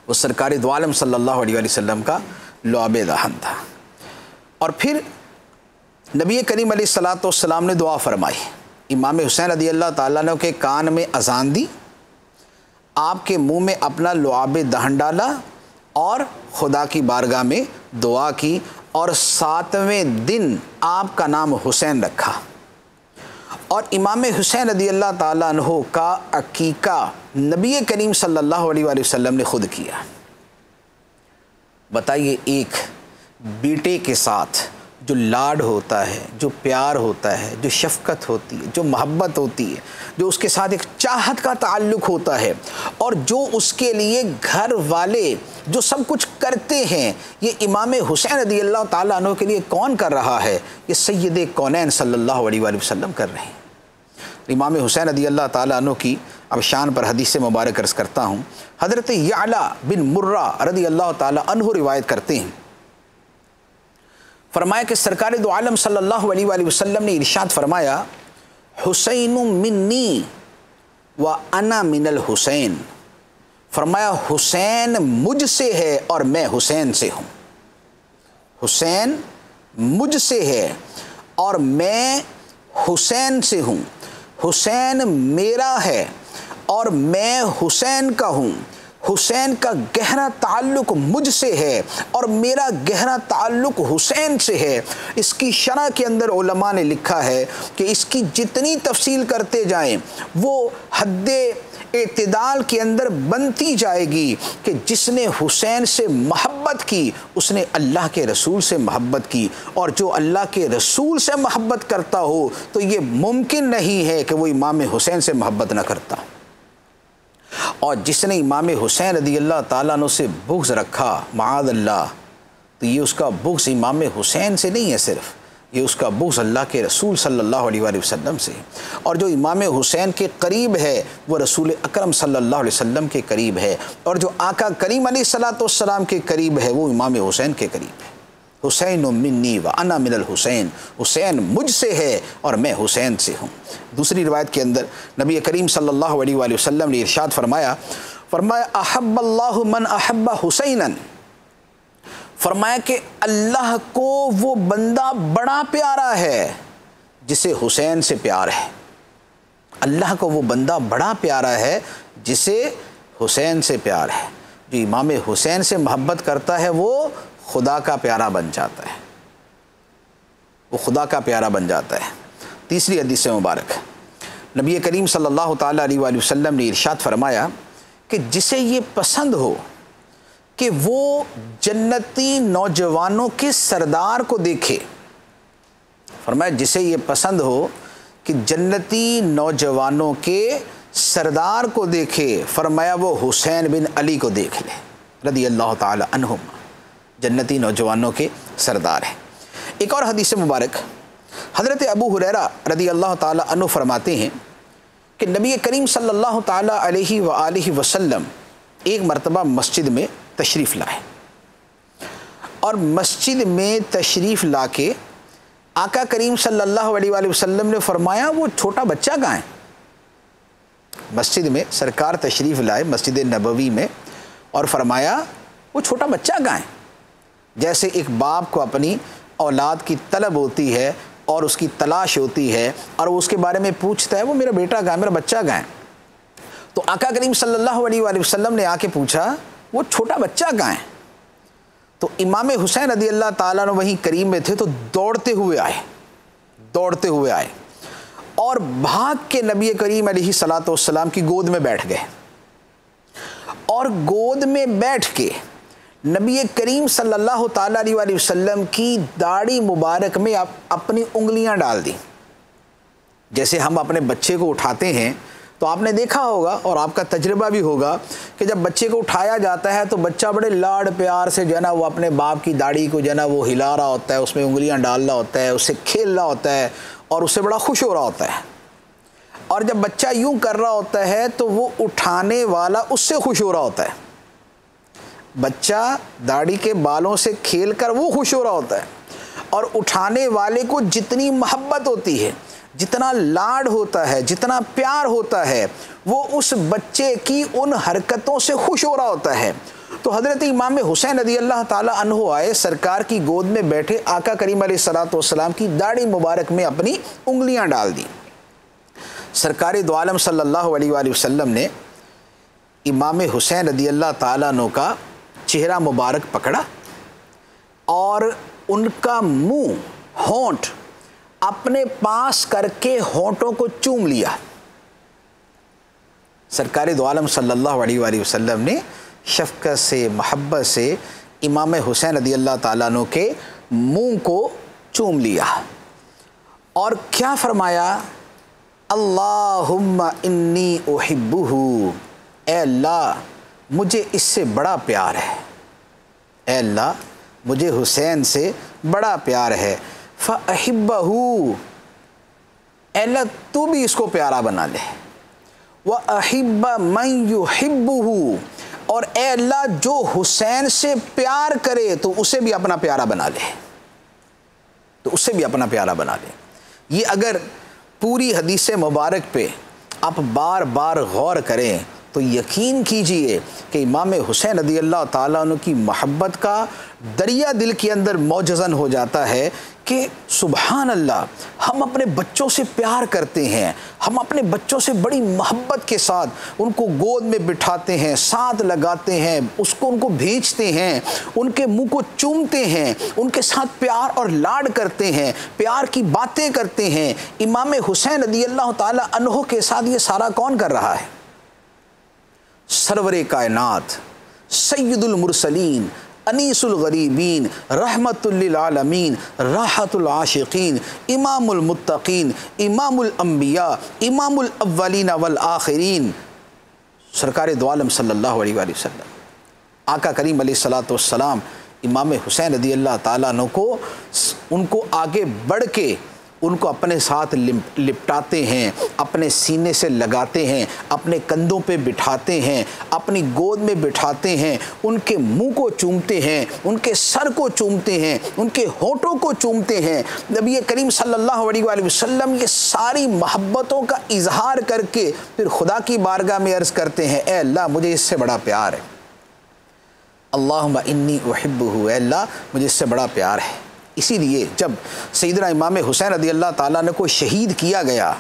Speaker 1: وہ سرکار دو عالم صلی اللہ علیہ وآلہ وسلم کا لعاب دہن تھا۔ اور پھر نبی کریم علیہ السلام نے دعا فرمائی، امام حسین رضی اللہ تعالیٰ عنہ کے کان میں اذان دی، آپ کے منہ میں اپنا لعاب دہن ڈالا اور خدا کی بارگاہ میں دعا کی، اور 7ویں دن آپ کا نام حسین رکھا، اور امام حسین رضی اللہ تعالیٰ عنہ کا عقیقہ نبی کریم صلی اللہ علیہ وآلہ وسلم نے خود کیا۔ بتائیے، ایک بیٹے کے ساتھ جو لاڈ ہوتا ہے، جو پیار ہوتا ہے، جو شفقت ہوتی ہے، جو محبت ہوتی ہے، جو اس کے ساتھ ایک چاہت کا تعلق ہوتا ہے، اور جو اس کے لیے گھر والے جو سب کچھ کرتے ہیں، یہ امام حسین رضی اللہ تعالیٰ عنہ کے لیے کون کر رہا ہے؟ یہ سید کونین صلی اللہ علیہ وآلہ وسلم کر رہے ہیں۔ امام حسین رضی اللہ تعالیٰ عنہ کی اب شان پر حدیث مبارک عرض کرتا ہوں۔ حضرت یعلا بن مرہ رضی اللہ تعالیٰ عنہ روایت کرتے ہیں، فرمایا کہ سرکار دو عالم صلی اللہ علیہ وآلہ وسلم نے ارشاد فرمایا، حسین منی وانا من الحسین، فرمایا حسین مجھ سے ہے اور میں حسین سے ہوں، حسین مجھ سے ہے اور میں حسین سے ہوں، حسین میرا ہے اور میں حسین کا ہوں، حسین کا گہرا تعلق مجھ سے ہے اور میرا گہرا تعلق حسین سے ہے۔ اس کی شرح کے اندر علماء نے لکھا ہے کہ اس کی جتنی تفصیل کرتے جائیں وہ حد اعتدال کے اندر بنتی جائے گی کہ جس نے حسین سے محبت کی اس نے اللہ کے رسول سے محبت کی، اور جو اللہ کے رسول سے محبت کرتا ہو تو یہ ممکن نہیں ہے کہ وہ امام حسین سے محبت نہ کرتا، اور جس نے امام حسین رضی اللہ تعالیٰ عنہ سے بغض رکھا معاذ اللہ، تو یہ اس کا بغض امام حسین سے نہیں ہے، صرف یہ اس کا بغض اللہ کے رسول صلی اللہ علیہ وآلہ وسلم سے، اور جو امام حسین کے قریب ہے وہ رسول اکرم صلی اللہ علیہ وسلم کے قریب ہے، اور جو آقا کریم علیہ السلام کے قریب ہے وہ امام حسین کے قریب ہے۔ حسین منی وانا من الحسین، حسین مجھ سے ہے اور میں حسین سے ہوں۔ دوسری روایت کے اندر نبی کریم صلی اللہ علیہ وآلہ وسلم نے ارشاد فرمایا احب اللہ من احب حسینا، فرمایا کہ اللہ کو وہ بندہ بڑا پیارا ہے جسے حسین سے پیار ہے، اللہ کو وہ بندہ بڑا پیارا ہے جسے حسین سے پیار ہے۔ جو امام حسین سے محبت کرتا ہے وہ خدا کا پیارا بن جاتا ہے، وہ خدا کا پیارا بن جاتا ہے۔ تیسری حدیث مبارک، نبی کریم صلی اللہ تعالیٰ علیہ وآلہ وسلم نے ارشاد فرمایا کہ جسے یہ پسند ہو کہ وہ جنتی نوجوانوں کے سردار کو دیکھے، فرمایا جسے یہ پسند ہو کہ جنتی نوجوانوں کے سردار کو دیکھے، فرمایا وہ حسین بن علی کو دیکھ لے رضی اللہ تعالی عنہم، جنتی نوجوانوں کے سردار ہیں۔ ایک اور حدیث مبارک، حضرت ابو ہریرہ رضی اللہ تعالی عنہ فرماتے ہیں کہ نبی کریم صلی اللہ تعالی علیہ وآلہ وسلم ایک مرتبہ مسجد میں تشریف لائے، اور مسجد میں تشریف لا کے آقا کریم صلی اللہ علیہ وآلہ وسلم نے فرمایا وہ چھوٹا بچہ کہاں ہے؟ مسجد میں سرکار تشریف لائے مسجد نبوی میں اور فرمایا وہ چھوٹا بچہ کہاں ہے؟ جیسے ایک باپ کو اپنی اولاد کی طلب ہوتی ہے اور اس کی تلاش ہوتی ہے اور وہ اس کے بارے میں پوچھتا ہے وہ میرا بیٹا کہاں ہے، میرا بچہ کہاں ہے؟ تو آقا کریم صلی اللہ علیہ وآلہ وسلم نے آ کے پوچھا وہ چھوٹا بچہ کہاں ہے؟ تو امام حسین رضی اللہ تعالیٰ عنہ وہیں قریب میں تھے تو دوڑتے ہوئے آئے اور بھاگ کے نبی کریم علیہ الصلوۃ والسلام کی گود میں بیٹھ گئے، اور گود میں بیٹھ کے نبی کریم صلی اللہ تعالیٰ علیہ وآلہ وسلم کی داڑھی مبارک میں اپنی انگلیاں ڈال دیں۔ جیسے ہم اپنے بچے کو اٹھاتے ہیں تو آپ نے دیکھا ہوگا اور آپ کا تجربہ بھی ہوگا کہ جب بچے کو اٹھایا جاتا ہے تو بچہ بڑے لاڈ پیار سے جو ہے نا وہ اپنے باپ کی داڑھی کو جو ہے نا وہ ہلا رہا ہوتا ہے، اس میں انگلیاں ڈال رہا ہوتا ہے، اس سے کھیل رہا ہوتا ہے اور اس سے بڑا خوش ہو رہا ہوتا ہے۔ اور جب بچہ یوں کر رہا ہوتا ہے تو وہ اٹھانے والا اس سے خوش ہو رہا ہوتا ہے۔ بچہ داڑھی کے بالوں سے کھیل کر وہ خوش ہو رہا ہوتا ہے، اور اٹھانے والے کو جتنی محبت ہوتی ہے، جتنا لاڈ ہوتا ہے، جتنا پیار ہوتا ہے، وہ اس بچے کی ان حرکتوں سے خوش ہو رہا ہوتا ہے۔ تو حضرت امام حسین رضی اللہ تعالیٰ عنہ آئے، سرکار کی گود میں بیٹھے، آقا کریم علیہ الصلوۃ والسلام کی داڑھی مبارک میں اپنی انگلیاں ڈال دی۔ سرکار دو عالم صلی اللہ علیہ وآلہ وسلم نے امام حسین رضی اللہ تعالیٰ عنہ کا چہرہ مبارک پکڑا اور ان کا منہ، ہونٹ اپنے پاس کر کے ہونٹوں کو چوم لیا۔ سرکار دو عالم صلی اللہ علیہ وآلہ وسلم نے شفقت سے، محبت سے امام حسین رضی اللہ تعالیٰ عنہ کے منہ کو چوم لیا اور کیا فرمایا؟ اللہم انی احبہ، اے اللہ مجھے اس سے بڑا پیار ہے، اے اللہ مجھے حسین سے بڑا پیار ہے، فَأَحِبَّهُ، اے اللہ تو بھی اس کو پیارا بنا لے، وَأَحِبَّ مَن يُحِبُّهُ، اور اے اللہ جو حسین سے پیار کرے تو اسے بھی اپنا پیارا بنا لے، تو اسے بھی اپنا پیارا بنا لے۔ یہ اگر پوری حدیث مبارک پہ آپ بار بار غور کریں تو یقین کیجئے کہ امام حسین رضی اللہ تعالیٰ عنہ کی محبت کا دریا دل کے اندر موجزن ہو جاتا ہے کہ سبحان اللہ، ہم اپنے بچوں سے پیار کرتے ہیں، ہم اپنے بچوں سے بڑی محبت کے ساتھ ان کو گود میں بٹھاتے ہیں، ساتھ لگاتے ہیں، ان کو بھیجتے ہیں، ان کے منہ کو چومتے ہیں، ان کے ساتھ پیار اور لاڈ کرتے ہیں، پیار کی باتیں کرتے ہیں۔ امام حسین رضی اللہ تعالیٰ عنہ کے ساتھ یہ سارا کون کر رہا ہے؟ سرور کائنات، سید المرسلین، انیس الغریبین، رحمت للعالمین، راحت العاشقین، امام المتقین، امام الانبیاء، امام الاولین والآخرین، سرکار دو عالم صلی اللہ علیہ وآلہ وسلم، آقا کریم علیہ الصلوۃ والسلام امام حسین رضی اللہ تعالیٰ عنہ کو ان کو آگے بڑھ کے ان کو اپنے ساتھ لپٹاتے ہیں، اپنے سینے سے لگاتے ہیں، اپنے کندھوں پہ بٹھاتے ہیں، اپنی گود میں بٹھاتے ہیں، ان کے منہ کو چومتے ہیں، ان کے سر کو چومتے ہیں، ان کے ہونٹوں کو چومتے ہیں۔ نبی کریم صلی اللہ علیہ وآلہ وسلم یہ ساری محبتوں کا اظہار کر کے پھر خدا کی بارگاہ میں عرض کرتے ہیں اے اللہ مجھے اس سے بڑا پیار ہے، اللہم انی احبہ، اے اللہ مجھے اس سے بڑا پیار ہے۔ اسی لیے جب سیدنا امام حسین رضی اللہ تعالیٰ نے کو شہید کیا گیا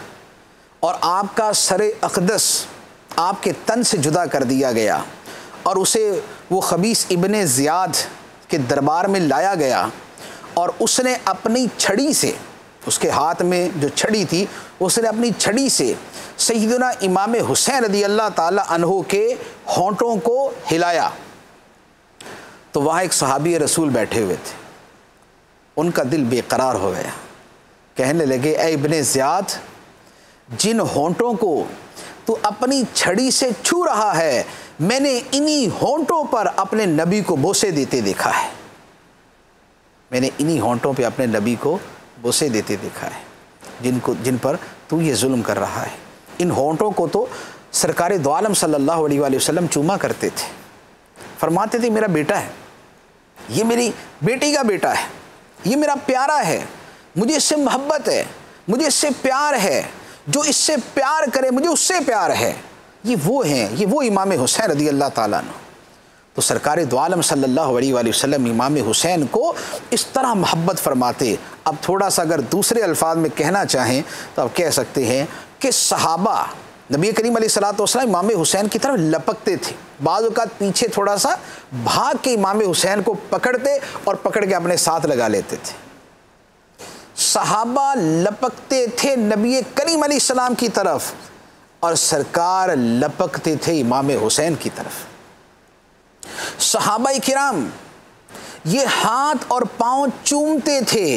Speaker 1: اور آپ کا سر اقدس آپ کے تن سے جدا کر دیا گیا اور اسے وہ خبیث ابن زیاد کے دربار میں لایا گیا اور اس نے اپنی چھڑی سے، اس کے ہاتھ میں جو چھڑی تھی، اس نے اپنی چھڑی سے سیدنا امام حسین رضی اللہ تعالیٰ عنہ کے ہونٹوں کو ہلایا تو وہاں ایک صحابی رسول بیٹھے ہوئے تھے، ان کا دل بے قرار ہو گیا، کہنے لگے اے ابن زیاد، جن ہونٹوں کو تو اپنی چھڑی سے چھو رہا ہے میں نے انہی ہونٹوں پر اپنے نبی کو بوسے دیتے دیکھا ہے، میں نے انہی ہونٹوں پہ اپنے نبی کو بوسے دیتے دیکھا ہے جن پر تو یہ ظلم کر رہا ہے۔ ان ہونٹوں کو تو سرکار دو عالم صلی اللہ علیہ وآلہ وسلم چوما کرتے تھے، فرماتے تھے میرا بیٹا ہے، یہ میری بیٹی کا بیٹا ہے، یہ میرا پیارا ہے، مجھے اس سے محبت ہے، مجھے اس سے پیار ہے، جو اس سے پیار کرے مجھے اس سے پیار ہے۔ یہ وہ ہیں، یہ وہ امام حسین رضی اللہ تعالیٰ عنہ۔ تو سرکار دو عالم صلی اللہ علیہ وآلہ وسلم امام حسین کو اس طرح محبت فرماتے۔ اب تھوڑا سا اگر دوسرے الفاظ میں کہنا چاہیں تو آپ کہہ سکتے ہیں کہ صحابہ نبی کریم علیہ الصلوۃ والسلام امام حسین کی طرف لپکتے تھے، بعض اوقات پیچھے تھوڑا سا بھاگ کے امام حسین کو پکڑتے اور پکڑ کے اپنے ساتھ لگا لیتے تھے۔ صحابہ لپکتے تھے نبی کریم علیہ السلام کی طرف اور سرکار لپکتے تھے امام حسین کی طرف۔ صحابہ کرام یہ ہاتھ اور پاؤں چومتے تھے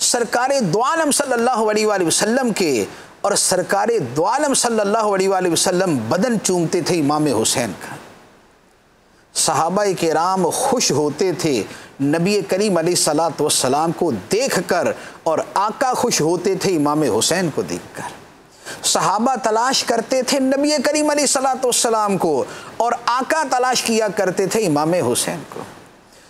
Speaker 1: سرکار دو عالم صلی اللہ علیہ وآلہ وسلم کے، اور سرکار دو عالم صلی اللہ علیہ وآلہ وسلم بدن چومتے تھے امام حسین کا۔ صحابہ کرام خوش ہوتے تھے نبی کریم علیہ الصلوۃ والسلام کو دیکھ کر، اور آقا خوش ہوتے تھے امام حسین کو دیکھ کر۔ صحابہ تلاش کرتے تھے نبی کریم علیہ الصلوۃ والسلام کو، اور آقا تلاش کیا کرتے تھے امام حسین کو۔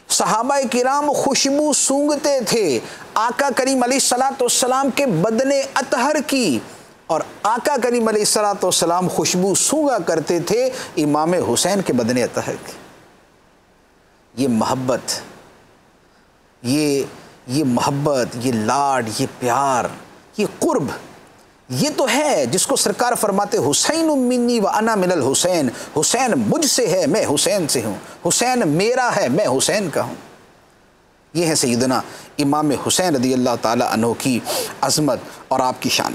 Speaker 1: صحابہ کرام خوشبو سونگھتے تھے آقا کریم علیہ الصلوۃ والسلام کے بدن اطہر کی، اور آقا کریم علیہ الصلوۃ والسلام خوشبو سونگھا کرتے تھے امام حسین کے بدن اطہر کی۔ یہ محبت، یہ محبت، یہ لاڈ، یہ پیار، یہ قرب، یہ تو ہے جس کو سرکار فرماتے حسین منی و انا من الحسین، حسین مجھ سے ہے میں حسین سے ہوں، حسین میرا ہے میں حسین کا ہوں۔ یہ ہے سیدنا امام حسین رضی اللہ تعالی عنہ کی عظمت اور آپ کی شان۔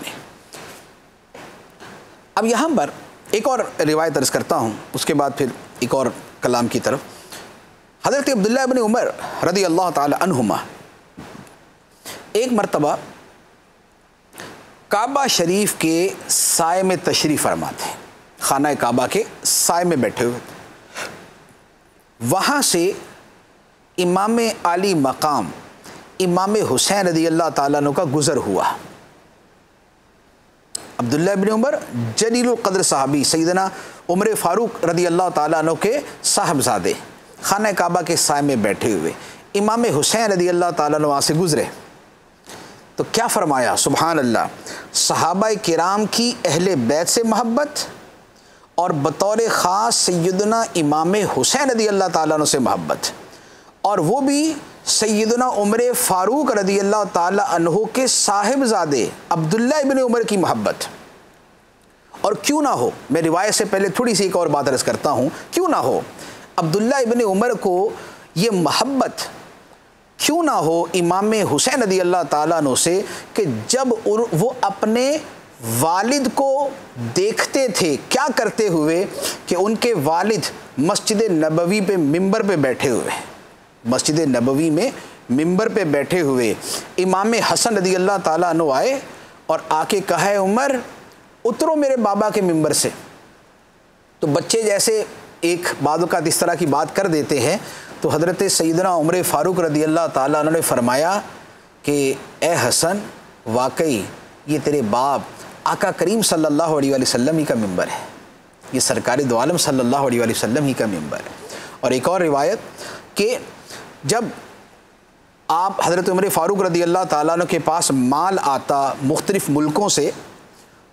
Speaker 1: اب یہاں پر ایک اور روایت عرض کرتا ہوں، اس کے بعد پھر ایک اور کلام کی طرف۔ حضرت عبداللہ ابن عمر رضی اللہ تعالی عنہما ایک مرتبہ کعبہ شریف کے سائے میں تشریف فرما تھے، خانہ کعبہ کے سائے میں بیٹھے ہوئے تھے۔ وہاں سے امام عالی مقام امام حسین رضی اللہ تعالیٰ عنہ کا گزر ہوا۔ عبداللہ ابن عمر جلیل القدر صحابی، سیدنا عمر فاروق رضی اللہ تعالیٰ عنہ کے صاحبزادے، خانہ کعبہ کے سائے میں بیٹھے ہوئے امام حسین رضی اللہ تعالیٰ عنہ وہاں سے گزرے تو کیا فرمایا؟ سبحان اللہ، صحابہ کرام کی اہل بیت سے محبت اور بطور خاص سیدنا امام حسین رضی اللہ تعالیٰ عنہ سے محبت، اور وہ بھی سیدنا عمر فاروق رضی اللہ تعالیٰ عنہ کے صاحبزادے عبداللہ ابن عمر کی محبت۔ اور کیوں نہ ہو، میں روایت سے پہلے تھوڑی سی ایک اور بات عرض کرتا ہوں، کیوں نہ ہو عبداللہ ابن عمر کو یہ محبت، کیوں نہ ہو امام حسین رضی اللہ تعالیٰ عنہ سے، کہ جب وہ اپنے والد کو دیکھتے تھے کیا کرتے ہوئے کہ ان کے والد مسجد نبوی پہ ممبر پہ بیٹھے ہوئے، مسجد نبوی میں ممبر پہ بیٹھے ہوئے امام حسن رضی اللہ تعالیٰ عنہ آئے اور آ کے کہا ہے عمر اترو میرے بابا کے ممبر سے۔ تو بچے جیسے ایک بعض اوقات اس طرح کی بات کر دیتے ہیں، تو حضرت سیدنا عمر فاروق رضی اللہ تعالیٰ عنہ نے فرمایا کہ اے حسن، واقعی یہ تیرے باپ آقا کریم صلی اللہ علیہ وآلہ وسلم ہی کا ممبر ہے، یہ سرکار دو عالم صلی اللہ علیہ وآلہ وسلم ہی کا ممبر ہے۔ اور ایک اور روایت کہ جب آپ حضرت عمر فاروق رضی اللہ تعالیٰ عنہ کے پاس مال آتا مختلف ملکوں سے،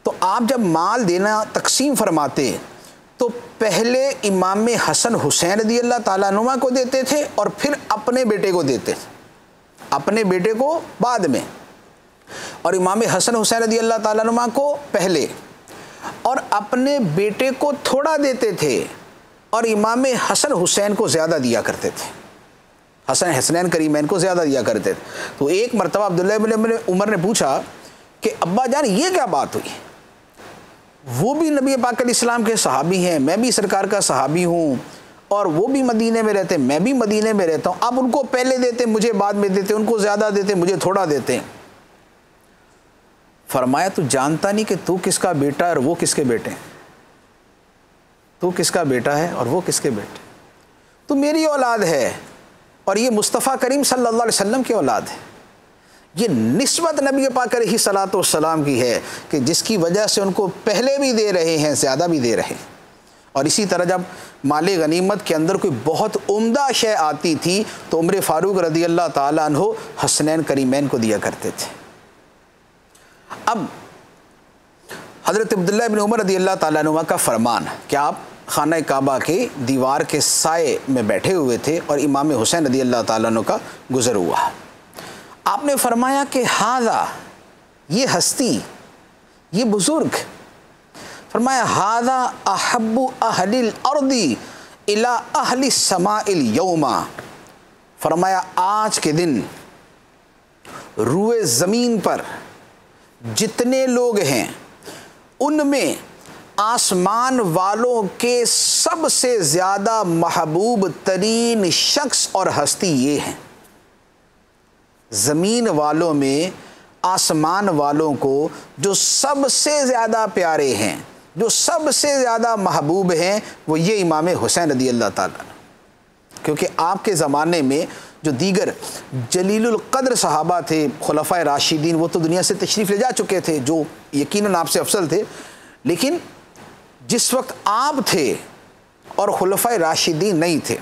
Speaker 1: تو آپ جب مال دینا تقسیم فرماتے تو پہلے امام حسن حسین رضی اللہ تعالیٰ عنہ کو دیتے تھے اور پھر اپنے بیٹے کو دیتے تھے، اپنے بیٹے کو بعد میں، اور امام حسن حسین رضی اللہ تعالیٰ عنہ کو پہلے، اور اپنے بیٹے کو تھوڑا دیتے تھے اور امام حسن حسین کو زیادہ دیا کرتے تھے، حسن حسنین کریمین کو زیادہ دیا کرتے تھے۔ تو ایک مرتبہ عبداللہ ابن عمر نے پوچھا کہ ابا جان یہ کیا بات ہوئی؟ وہ بھی نبی پاک علیہ السلام کے صحابی ہیں، میں بھی سرکار کا صحابی ہوں، اور وہ بھی مدینے میں رہتے ہیں، میں بھی مدینے میں رہتا ہوں، آپ ان کو پہلے دیتے مجھے بعد میں دیتے، ان کو زیادہ دیتے مجھے تھوڑا دیتے۔ فرمایا تو جانتا نہیں کہ تو کس کا بیٹا ہے اور وہ کس کے بیٹے ہیں؟ تو کس کا بیٹا ہے اور وہ کس کے بیٹے؟ تو میری اولاد ہے اور یہ مصطفیٰ کریم صلی اللہ علیہ وسلم کی اولاد ہے۔ یہ نسبت نبی پاک علیہ الصلوۃ والسلام کی ہے کہ جس کی وجہ سے ان کو پہلے بھی دے رہے ہیں، زیادہ بھی دے رہے ہیں۔ اور اسی طرح جب مال غنیمت کے اندر کوئی بہت عمدہ شے آتی تھی تو عمر فاروق رضی اللہ تعالیٰ عنہ حسنین کریمین کو دیا کرتے تھے۔ اب حضرت عبداللہ ابن عمر رضی اللہ تعالیٰ عنہ کا فرمان کہ آپ خانہ کعبہ کے دیوار کے سائے میں بیٹھے ہوئے تھے اور امام حسین رضی اللہ تعالیٰ عنہ کا گزر ہوا. آپ نے فرمایا کہ ہاذا، یہ ہستی، یہ بزرگ، فرمایا ہاذا احب اہل الارض الی اہل السماء اليوم، فرمایا آج کے دن روئے زمین پر جتنے لوگ ہیں ان میں آسمان والوں کے سب سے زیادہ محبوب ترین شخص اور ہستی یہ ہیں. زمین والوں میں آسمان والوں کو جو سب سے زیادہ پیارے ہیں، جو سب سے زیادہ محبوب ہیں، وہ یہ امام حسین رضی اللہ تعالیٰ، کیونکہ آپ کے زمانے میں جو دیگر جلیل القدر صحابہ تھے خلفائے راشدین، وہ تو دنیا سے تشریف لے جا چکے تھے، جو یقیناً آپ سے افضل تھے، لیکن جس وقت آپ تھے اور خلفائے راشدین نہیں تھے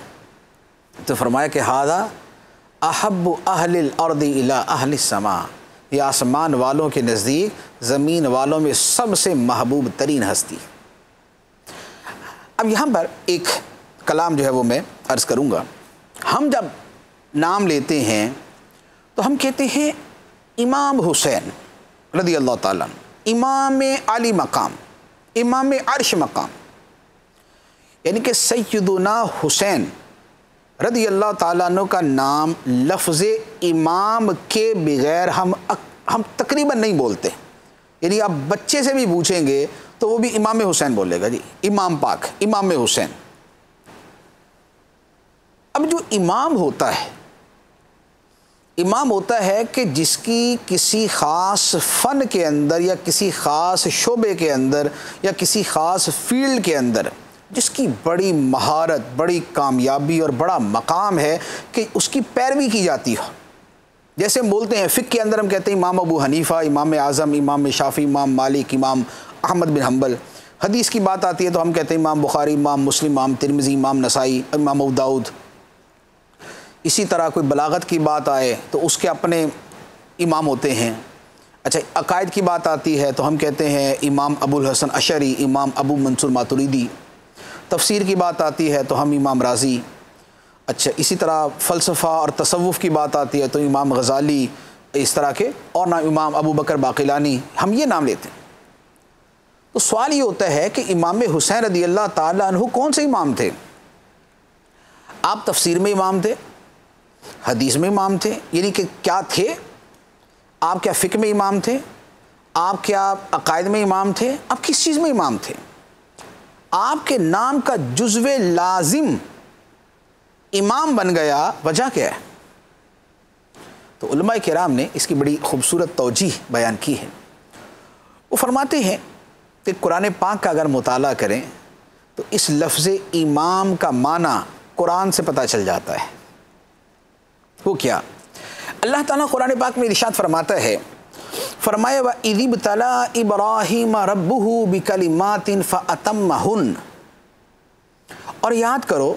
Speaker 1: تو فرمایا کہ ہذا احب اہل الارض الی اہل السماء، یہ آسمان والوں کے نزدیک زمین والوں میں سب سے محبوب ترین ہستی. اب یہاں پر ایک کلام جو ہے وہ میں عرض کروں گا. ہم جب نام لیتے ہیں تو ہم کہتے ہیں امام حسین رضی اللہ تعالیٰ عنہ، امام علی مقام، امام عرش مقام، یعنی کہ سیدنا حسین رضی اللہ تعالیٰ عنہ کا نام لفظ امام کے بغیر ہم تقریباً نہیں بولتے. یعنی آپ بچے سے بھی پوچھیں گے تو وہ بھی امام حسین بولے گا، جی امام پاک، امام حسین. اب جو امام ہوتا ہے، امام ہوتا ہے کہ جس کی کسی خاص فن کے اندر یا کسی خاص شعبے کے اندر یا کسی خاص فیلڈ کے اندر جس کی بڑی مہارت، بڑی کامیابی اور بڑا مقام ہے کہ اس کی پیروی کی جاتی ہو. جیسے ہم بولتے ہیں فقہ کے اندر ہم کہتے ہیں امام ابو حنیفہ، امام اعظم، امام شافعی، امام مالک، امام احمد بن حنبل. حدیث کی بات آتی ہے تو ہم کہتے ہیں امام بخاری، امام مسلم، امام ترمذی، امام نسائی، امام ابو داؤد. اسی طرح کوئی بلاغت کی بات آئے تو اس کے اپنے امام ہوتے ہیں. اچھا، عقائد کی بات آتی ہے تو ہم کہتے ہیں امام ابو الحسن اشعری، امام ابو منصور ماتریدی. تفسیر کی بات آتی ہے تو ہم امام رازی. اچھا، اسی طرح فلسفہ اور تصوف کی بات آتی ہے تو امام غزالی، اس طرح کے اور نام امام ابو بکر باقلانی، ہم یہ نام لیتے ہیں. تو سوال یہ ہوتا ہے کہ امام حسین رضی اللہ تعالیٰ عنہ کون سے امام تھے؟ آپ تفسیر میں امام تھے، حدیث میں امام تھے، یعنی کہ کیا تھے؟ آپ کیا فقہ میں امام تھے؟ آپ کیا عقائد میں امام تھے؟ آپ کس چیز میں امام تھے؟ آپ کے نام کا جزو لازم امام بن گیا، وجہ کیا ہے؟ تو علماء کرام نے اس کی بڑی خوبصورت توجیہ بیان کی ہے. وہ فرماتے ہیں کہ قرآن پاک کا اگر مطالعہ کریں تو اس لفظ امام کا معنی قرآن سے پتہ چل جاتا ہے. وہ کیا؟ اللہ تعالیٰ قرآن پاک میں ارشاد فرماتا ہے، فرمایا وَإِذِ ابْتَلَىٰ إِبْرَاهِيمَ رَبُّهُ بِكَلِمَاتٍ فَأَتَمَّهُنَّ. اور یاد کرو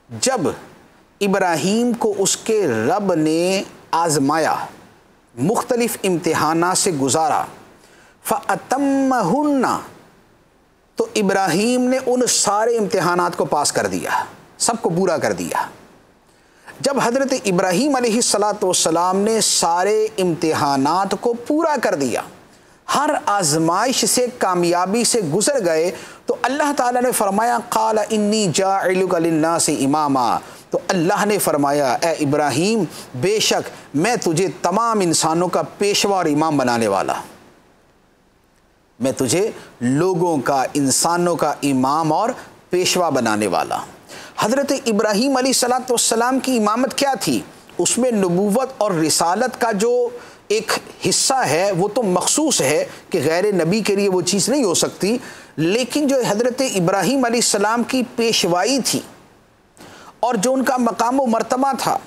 Speaker 1: جب ابراہیم کو اس کے رب نے آزمایا، مختلف امتحانات سے گزارا، فَأَتَمَّهُنَّ، تو ابراہیم نے ان سارے امتحانات کو پاس کر دیا، سب کو پورا کر دیا. جب حضرت ابراہیم علیہ السلام نے سارے امتحانات کو پورا کر دیا، ہر آزمائش سے کامیابی سے گزر گئے، تو اللہ تعالیٰ نے فرمایا قال انی جاعلک للناس اماما. تو اللہ نے فرمایا اے ابراہیم بے شک میں تجھے تمام انسانوں کا پیشوا اور امام بنانے والا، میں تجھے لوگوں کا، انسانوں کا امام اور پیشوا بنانے والا. حضرت ابراہیم علیہ السلام کی امامت کیا تھی؟ اس میں نبوت اور رسالت کا جو ایک حصہ ہے وہ تو مخصوص ہے کہ غیر نبی کے لیے وہ چیز نہیں ہو سکتی، لیکن جو حضرت ابراہیم علیہ السلام کی پیشوائی تھی اور جو ان کا مقام و مرتبہ تھا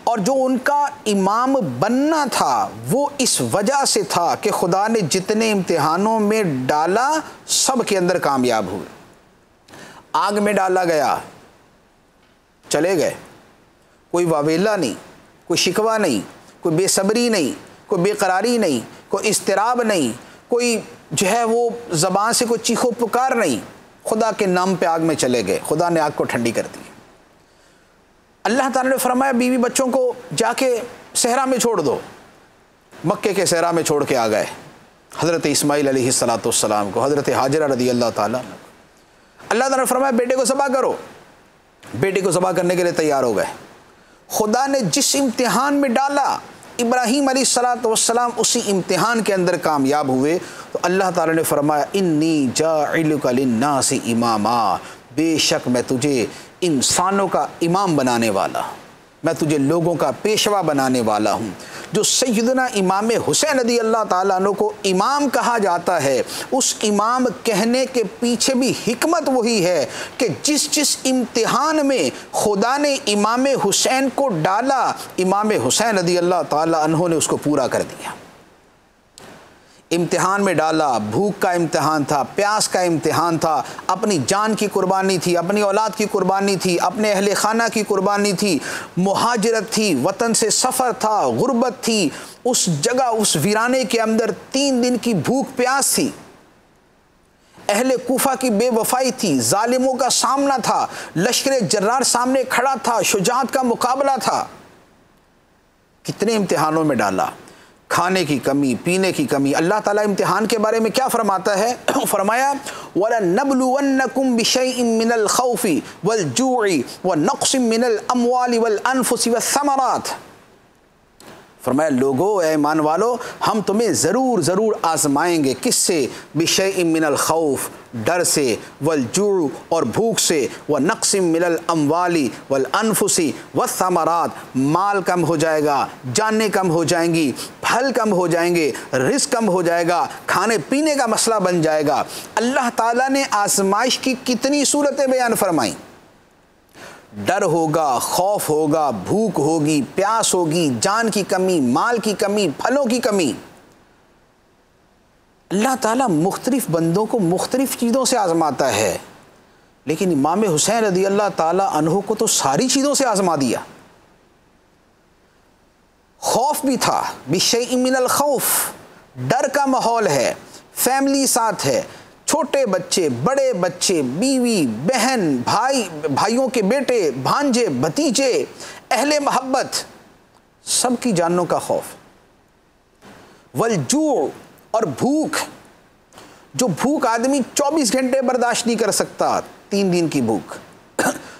Speaker 1: اور جو ان کا امام بننا تھا، وہ اس وجہ سے تھا کہ خدا نے جتنے امتحانوں میں ڈالا سب کے اندر کامیاب ہوئے. آگ میں ڈالا گیا، چلے گئے، کوئی واویلا نہیں، کوئی شکوہ نہیں، کوئی بے صبری نہیں، کوئی بے قراری نہیں، کوئی اضطراب نہیں، کوئی جو ہے وہ زبان سے کوئی چیخو پکار نہیں، خدا کے نام پہ آگ میں چلے گئے، خدا نے آگ کو ٹھنڈی کر دی۔ اللہ تعالیٰ نے فرمایا بیوی بچوں کو جا کے صحرا میں چھوڑ دو، مکے کے صحرا میں چھوڑ کے آ گئے حضرت اسماعیل علیہ السلام کو، حضرت حاجرہ رضی اللہ تعالیٰ عنہ۔ اللہ تعالیٰ نے فرمایا بیٹے کو ذبح کرو، بیٹے کو ذبح کرنے کے لیے تیار ہو گئے۔ خدا نے جس امتحان میں ڈالا ابراہیم علیہ السلام اسی امتحان کے اندر کامیاب ہوئے، تو اللہ تعالیٰ نے فرمایا انی جاعلک للناس اماما، بے شک میں تجھے انسانوں کا امام بنانے والا، میں تجھے لوگوں کا پیشوا بنانے والا ہوں۔ جو سیدنا امام حسین رضی اللہ تعالیٰ عنہ کو امام کہا جاتا ہے، اس امام کہنے کے پیچھے بھی حکمت وہی ہے کہ جس امتحان میں خدا نے امام حسین کو ڈالا، امام حسین رضی اللہ تعالیٰ عنہ نے اس کو پورا کر دیا۔ امتحان میں ڈالا، بھوک کا امتحان تھا، پیاس کا امتحان تھا، اپنی جان کی قربانی تھی، اپنی اولاد کی قربانی تھی، اپنے اہل خانہ کی قربانی تھی، مہاجرت تھی، وطن سے سفر تھا، غربت تھی، اس جگہ اس ویرانے کے اندر 3 دن کی بھوک پیاس تھی، اہل کوفہ کی بے وفائی تھی، ظالموں کا سامنا تھا، لشکر جرار سامنے کھڑا تھا، شجاعت کا مقابلہ تھا۔ کتنے امتحانوں میں ڈالا، کھانے کی کمی، پینے کی کمی۔ اللہ تعالیٰ امتحان کے بارے میں کیا فرماتا ہے؟ فرمایا وَلَنَّبْلُوَنَّكُمْ بِشَيْءٍ مِّنَ الْخَوْفِ وَالْجُوعِ وَنَقْصٍ مِّنَ الْأَمْوَالِ وَالْأَنفُسِ وَالثَّمَرَاتِ۔ فرمایا لوگو، اے ایمان والو، ہم تمہیں ضرور آزمائیں گے۔ کس سے؟ بِشَيْءٍ مِّنَ الْخَوْفِ، ڈر سے، وَالْجُوعِ اور بھوک سے، وَنَقْصٍ مِّنَ الْأَمْوَالِ وَالْأَنفُسِ وَالثَّمَرَاتِ، مال کم ہو جائے گا، جانیں کم ہو جائیں گی، پھل کم ہو جائیں گے، رزق کم ہو جائے گا، کھانے پینے کا مسئلہ بن جائے گا۔ اللہ تعالیٰ نے آزمائش کی کتنی صورتیں بیان فرمائیں۔ ڈر ہوگا، خوف ہوگا، بھوک ہوگی، پیاس ہوگی، جان کی کمی، مال کی کمی، پھلوں کی کمی۔ اللہ تعالیٰ مختلف بندوں کو مختلف چیزوں سے آزماتا ہے، لیکن امام حسین رضی اللہ تعالیٰ عنہ کو تو ساری چیزوں سے آزما دیا۔ خوف بھی تھا، بِشَيْءٍ مِّنَ الْخَوْفِ، ڈر کا ماحول ہے، فیملی ساتھ ہے، چھوٹے بچے، بڑے بچے، بیوی، بہن، بھائیوں کے بیٹے، بھانجے، بھتیجے، اہل محبت، سب کی جانوں کا خوف۔ والجوع، اور بھوک، جو بھوک آدمی 24 گھنٹے برداشت نہیں کر سکتا، 3 دن کی بھوک،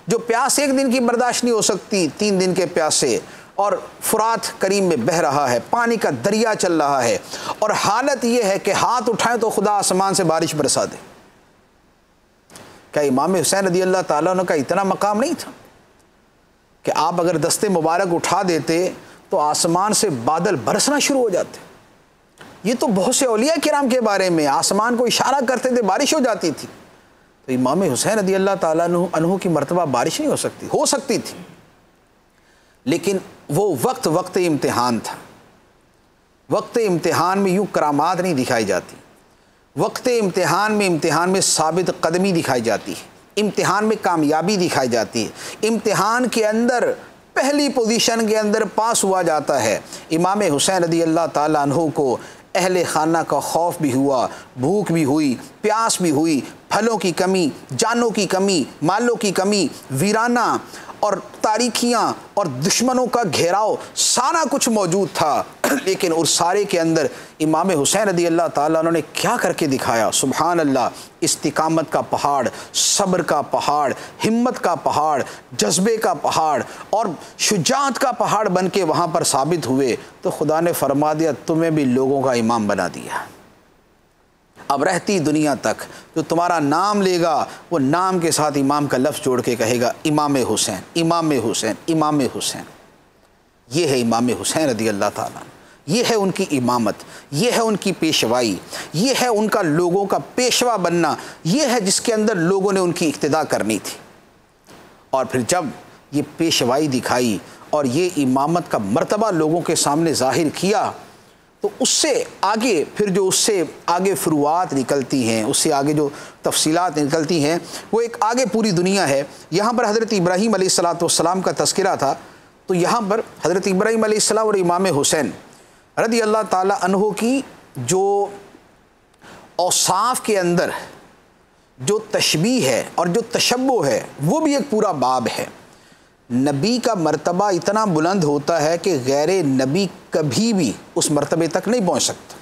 Speaker 1: جو پیاس 1 دن کی برداشت نہیں ہو سکتی، 3 دن کے پیاسے، اور فرات کریم میں بہہ رہا ہے، پانی کا دریا چل رہا ہے، اور حالت یہ ہے کہ ہاتھ اٹھائیں تو خدا آسمان سے بارش برسا دے۔ کیا امام حسین رضی اللہ تعالیٰ عنہ کا اتنا مقام نہیں تھا کہ آپ اگر دست مبارک اٹھا دیتے تو آسمان سے بادل برسنا شروع ہو جاتے؟ یہ تو بہت سے اولیاء کرام کے بارے میں، آسمان کو اشارہ کرتے تھے بارش ہو جاتی تھی، تو امام حسین رضی اللہ تعالیٰ عنہ کی مرتبہ بارش نہیں ہو سکتی تھی، لیکن وہ وقت امتحان تھا۔ وقت امتحان میں یوں کرامات نہیں دکھائی جاتی، وقت امتحان میں ثابت قدمی دکھائی جاتی ہے، امتحان میں کامیابی دکھائی جاتی ہے، امتحان کے اندر پہلی پوزیشن کے اندر پاس ہوا جاتا ہے۔ امام حسین رضی اللہ تعالیٰ عنہ کو اہل خانہ کا خوف بھی ہوا، بھوک بھی ہوئی، پیاس بھی ہوئی، پھلوں کی کمی، جانوں کی کمی، مالوں کی کمی، ویرانہ اور تاریکیاں اور دشمنوں کا گھیراؤ، سارا کچھ موجود تھا، لیکن اس سارے کے اندر امام حسین رضی اللہ تعالیٰ عنہ نے کیا کر کے دکھایا؟ سبحان اللہ، استقامت کا پہاڑ، صبر کا پہاڑ، ہمت کا پہاڑ، جذبے کا پہاڑ اور شجاعت کا پہاڑ بن کے وہاں پر ثابت ہوئے، تو خدا نے فرما دیا تمہیں بھی لوگوں کا امام بنا دیا۔ اب رہتی دنیا تک جو تمہارا نام لے گا وہ نام کے ساتھ امام کا لفظ جوڑ کے کہے گا امام حسین، امام حسین، امام حسین۔ یہ ہے امام حسین رضی اللہ تعالیٰ، یہ ہے ان کی امامت، یہ ہے ان کی پیشوائی، یہ ہے ان کا لوگوں کا پیشوا بننا، یہ ہے جس کے اندر لوگوں نے ان کی اقتداء کرنی تھی۔ اور پھر جب یہ پیشوائی دکھائی اور یہ امامت کا مرتبہ لوگوں کے سامنے ظاہر کیا، تو اس سے آگے پھر جو اس سے آگے فروعات نکلتی ہیں، اس سے آگے جو تفصیلات نکلتی ہیں، وہ ایک آگے پوری دنیا ہے۔ یہاں پر حضرت ابراہیم علیہ السلام کا تذکرہ تھا، تو یہاں پر حضرت ابراہیم علیہ السلام اور امام حسین رضی اللہ تعالیٰ عنہ کی جو اوصاف کے اندر جو تشبیہ ہے اور جو تشبہ ہے وہ بھی ایک پورا باب ہے۔ نبی کا مرتبہ اتنا بلند ہوتا ہے کہ غیر نبی کبھی بھی اس مرتبے تک نہیں پہنچ سکتا۔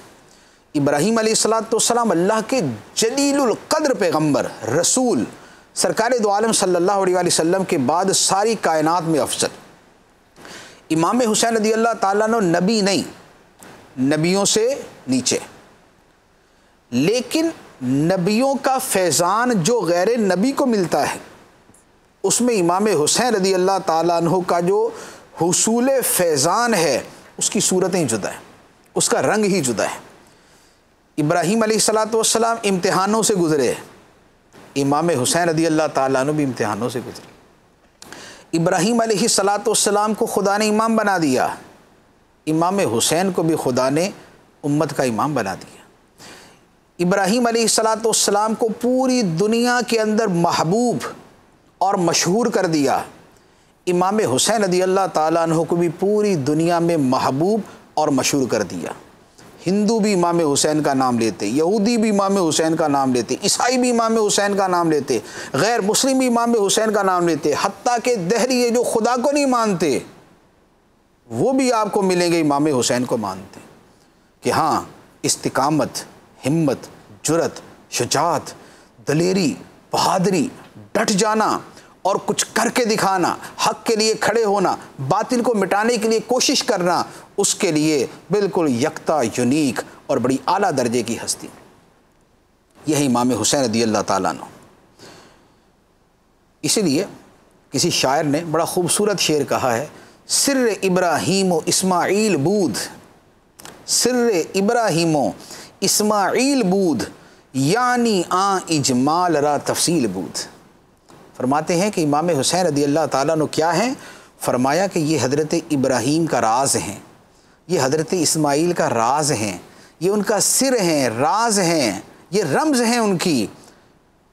Speaker 1: ابراہیم علیہ السلام اللہ کے جلیل القدر پیغمبر رسول سرکار دو عالم صلی اللہ علیہ وسلم کے بعد ساری کائنات میں افضل۔ امام حسین رضی اللہ تعالیٰ عنہ نبی نہیں، نبیوں سے نیچے، لیکن نبیوں کا فیضان جو غیر نبی کو ملتا ہے اس میں امام حسین رضی اللہ تعالیٰ عنہ کا جو حصول فیضان ہے اس کی صورتیں جدا ہیں، اس کا رنگ ہی جدا ہے۔ ابراہیم علیہ السلام امتحانوں سے گزرے، امام حسین رضی اللہ تعالیٰ عنہ بھی امتحانوں سے گزرے۔ ابراہیم علیہ السلام کو خدا نے امام بنا دیا، امام حسین کو بھی خدا نے امت کا امام بنا دیا۔ ابراہیم علیہ السلام کو پوری دنیا کے اندر محبوب اور مشہور کر دیا، امام حسین رضی اللہ تعالیٰ عنہ کو بھی پوری دنیا میں محبوب اور مشہور کر دیا۔ ہندو بھی امام حسین کا نام لیتے، یہودی بھی امام حسین کا نام لیتے، عیسائی بھی امام حسین کا نام لیتے، غیر مسلم بھی امام حسین کا نام لیتے، حتیٰ کہ دہریے جو خدا کو نہیں مانتے وہ بھی آپ کو ملیں گے امام حسین کو مانتے کہ ہاں استقامت، ہمت، جرت، شجاعت، دلیری، بہادری، ڈٹ جانا اور کچھ کر کے دکھانا، حق کے لیے کھڑے ہونا، باطل کو مٹانے کے لیے کوشش کرنا، اس کے لیے بالکل یکتا، یونیک اور بڑی اعلیٰ درجے کی ہستی، یہ امام حسین رضی اللہ تعالیٰ عنہ۔ اسی لیے کسی شاعر نے بڑا خوبصورت شعر کہا ہے، سر ابراہیم و اسماعیل بود، سر ابراہیم و اسماعیل بود، یعنی اجمال را تفصیل بود۔ فرماتے ہیں کہ امام حسین رضی اللہ تعالیٰ عنہ کیا ہیں؟ فرمایا کہ یہ حضرت ابراہیم کا راز ہیں، یہ حضرت اسماعیل کا راز ہیں، یہ ان کا سر ہیں، راز ہیں، یہ رمز ہیں ان کی۔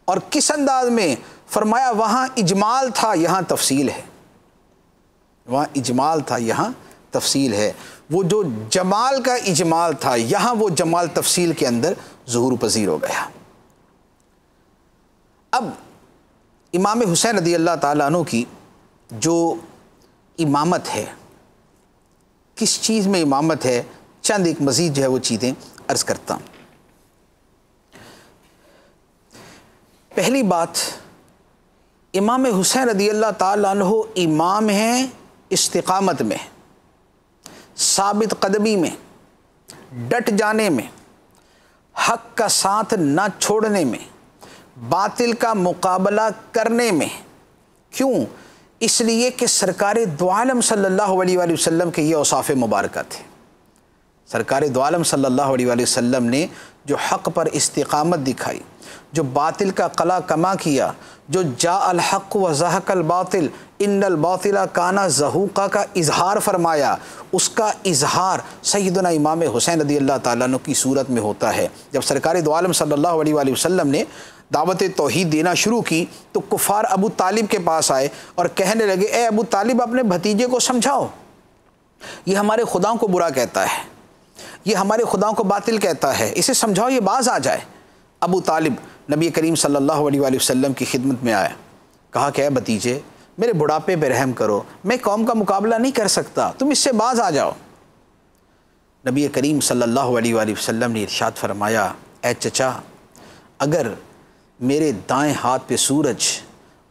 Speaker 1: اور کس انداز میں؟ فرمایا وہاں اجمال تھا، یہاں تفصیل ہے، وہاں اجمال تھا، یہاں تفصیل ہے۔ وہ جو جمال کا اجمال تھا یہاں وہ جمال تفصیل کے اندر ظہور پذیر ہو گیا۔ اب امام حسین رضی اللہ تعالیٰ عنہ کی جو امامت ہے، کس چیز میں امامت ہے، چند ایک مزید جو ہے وہ چیزیں عرض کرتا ہوں۔ پہلی بات، امام حسین رضی اللہ تعالیٰ عنہ امام ہیں استقامت میں، ثابت قدمی میں، ڈٹ جانے میں، حق کا ساتھ نہ چھوڑنے میں، باطل کا مقابلہ کرنے میں۔ کیوں؟ اس لیے کہ سرکار دو عالم صلی اللہ علیہ وآلہ وسلم کے یہ اوصاف مبارکہ تھے۔ سرکار دو عالم صلی اللہ علیہ وآلہ وسلم نے جو حق پر استقامت دکھائی، جو باطل کا قلع کما کیا، جو جاء الحق وزہق الباطل ان الباطل کان زہوقا کا اظہار فرمایا، اس کا اظہار سیدنا امام حسین رضی اللہ تعالیٰ عنہ کی صورت میں ہوتا ہے۔ جب سرکار دو عالم صلی اللہ علیہ وآلہ وسلم نے دعوت توحید دینا شروع کی تو کفار ابو طالب کے پاس آئے اور کہنے لگے، اے ابو طالب اپنے بھتیجے کو سمجھاؤ، یہ ہمارے خداؤں کو برا کہتا ہے، یہ ہمارے خداؤں کو باطل کہتا ہے، اسے سمجھاؤ یہ باز آ جائے۔ ابو طالب نبی کریم صلی اللہ علیہ وآلہ وسلم کی خدمت میں آیا، کہا کہ اے بھتیجے میرے بڑھاپے پہ رحم کرو، میں قوم کا مقابلہ نہیں کر سکتا، تم اس سے باز آ جاؤ۔ نبی کریم صلی اللہ علیہ وآلہ وسلم نے ارشاد فرمایا، اے چچا اگر میرے دائیں ہاتھ پہ سورج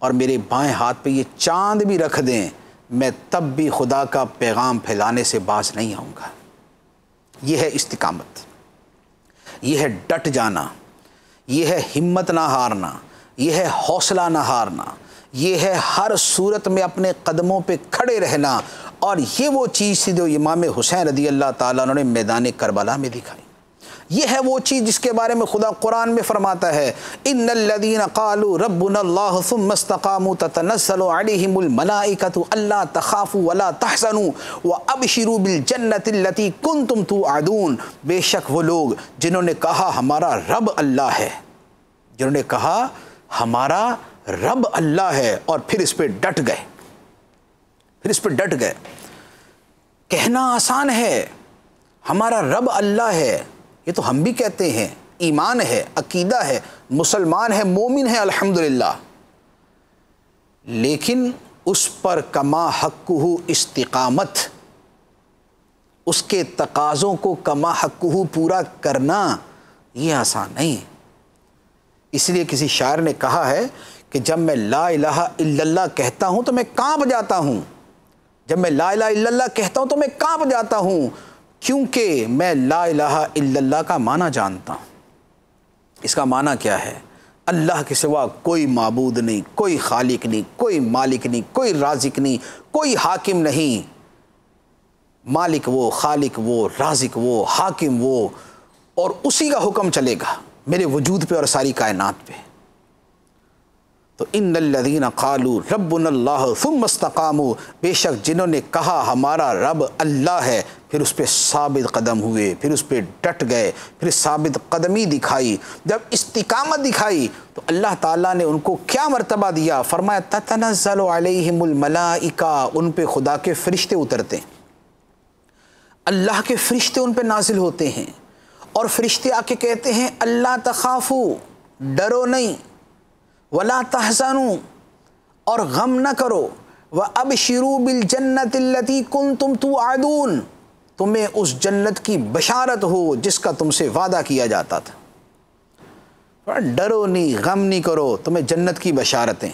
Speaker 1: اور میرے بائیں ہاتھ پہ یہ چاند بھی رکھ دیں میں تب بھی خدا کا پیغام پھیلانے سے باز نہیں آؤں گا۔ یہ ہے استقامت، یہ ہے ڈٹ جانا، یہ ہے ہمت نہ ہارنا، یہ ہے حوصلہ نہ ہارنا، یہ ہے ہر صورت میں اپنے قدموں پہ کھڑے رہنا۔ اور یہ وہ چیز تھی جو امام حسین رضی اللہ تعالیٰ عنہ نے میدان کربلا میں دکھائی۔ یہ ہے وہ چیز جس کے بارے میں خدا قرآن میں فرماتا ہے، ان الذین قالوا ربنا اللہ ثم استقاموا تتنزل علیہم الملائکۃ الا تخافوا ولا تحزنوا وابشروا بالجنۃ التی کنتم توعدون۔ بے شک وہ لوگ جنہوں نے کہا ہمارا رب اللہ ہے، جنہوں نے کہا ہمارا رب اللہ ہے، اور پھر اس پہ ڈٹ گئے، پھر اس پہ ڈٹ گئے۔ کہنا آسان ہے ہمارا رب اللہ ہے، یہ تو ہم بھی کہتے ہیں، ایمان ہے، عقیدہ ہے، مسلمان ہے، مومن ہے الحمدللہ، لیکن اس پر کما حقہ استقامت، اس کے تقاضوں کو کما حقہ پورا کرنا یہ آسان نہیں۔ اس لیے کسی شاعر نے کہا ہے کہ جب میں لا الہ الا اللہ کہتا ہوں تو میں کانپ جاتا ہوں، جب میں لا الہ الا اللہ کہتا ہوں تو میں کانپ جاتا ہوں، کیونکہ میں لا الہ الا اللہ کا معنی جانتا ہوں۔ اس کا معنی کیا ہے؟ اللہ کے سوا کوئی معبود نہیں، کوئی خالق نہیں، کوئی مالک نہیں، کوئی رازق نہیں، کوئی حاکم نہیں۔ مالک وہ، خالق وہ، رازق وہ، حاکم وہ، اور اسی کا حکم چلے گا میرے وجود پہ اور ساری کائنات پہ۔ تو ان الذین قالوا ربنا اللہ ثم استقاموا، بے شک جنہوں نے کہا ہمارا رب اللہ ہے، پھر اس پہ ثابت قدم ہوئے، پھر اس پہ ڈٹ گئے، پھر ثابت قدمی دکھائی، جب استقامت دکھائی تو اللہ تعالیٰ نے ان کو کیا مرتبہ دیا؟ فرمایا تتنزل علیہم الملائکہ، ان پہ خدا کے فرشتے اترتے ہیں، اللہ کے فرشتے ان پہ نازل ہوتے ہیں، اور فرشتے آ کے کہتے ہیں اللہ تخافوا، ڈرو نہیں، ولا تحزنوا، اور غم نہ کرو، وابشروا بالجنۃ التي کنتم توعدون، تمہیں اس جنت کی بشارت ہو جس کا تم سے وعدہ کیا جاتا تھا۔ ڈرو نہیں، غم نہیں کرو، تمہیں جنت کی بشارتیں۔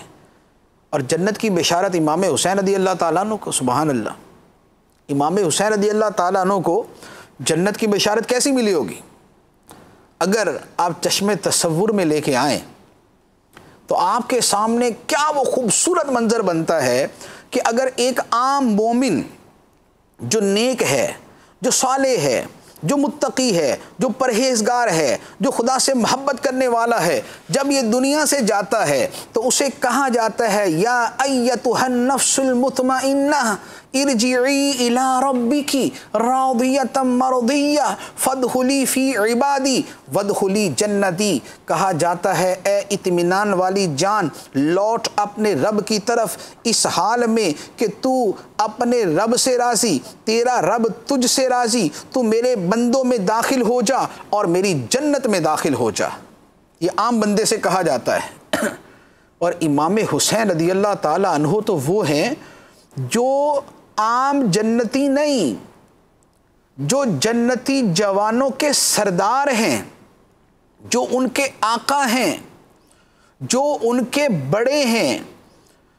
Speaker 1: اور جنت کی بشارت امام حسین رضی اللہ تعالیٰ عنہ کو، سبحان اللہ، امام حسین رضی اللہ تعالیٰ عنہ کو جنت کی بشارت کیسی ملی ہوگی؟ اگر آپ چشم تصور میں لے کے آئیں تو آپ کے سامنے کیا وہ خوبصورت منظر بنتا ہے کہ اگر ایک عام مومن جو نیک ہے، جو صالح ہے، جو متقی ہے، جو پرہیزگار ہے، جو خدا سے محبت کرنے والا ہے، جب یہ دنیا سے جاتا ہے تو اسے کہا جاتا ہے یا ایتھا النفس المطمئنہ ارجعی الی ربکی راضیۃ مرضیہ فادخلی فی عبادی وادخلی جنتی، کہا جاتا ہے اے اطمینان والی جان، لوٹ اپنے رب کی طرف اس حال میں کہ تو اپنے رب سے راضی، تیرا رب تجھ سے راضی، تو میرے بندوں میں داخل ہو جا اور میری جنت میں داخل ہو جا۔ یہ عام بندے سے کہا جاتا ہے۔ اور امام حسین رضی اللہ تعالیٰ عنہ تو وہ ہیں جو عام جنتی نہیں، جو جنتی جوانوں کے سردار ہیں، جو ان کے آقا ہیں، جو ان کے بڑے ہیں،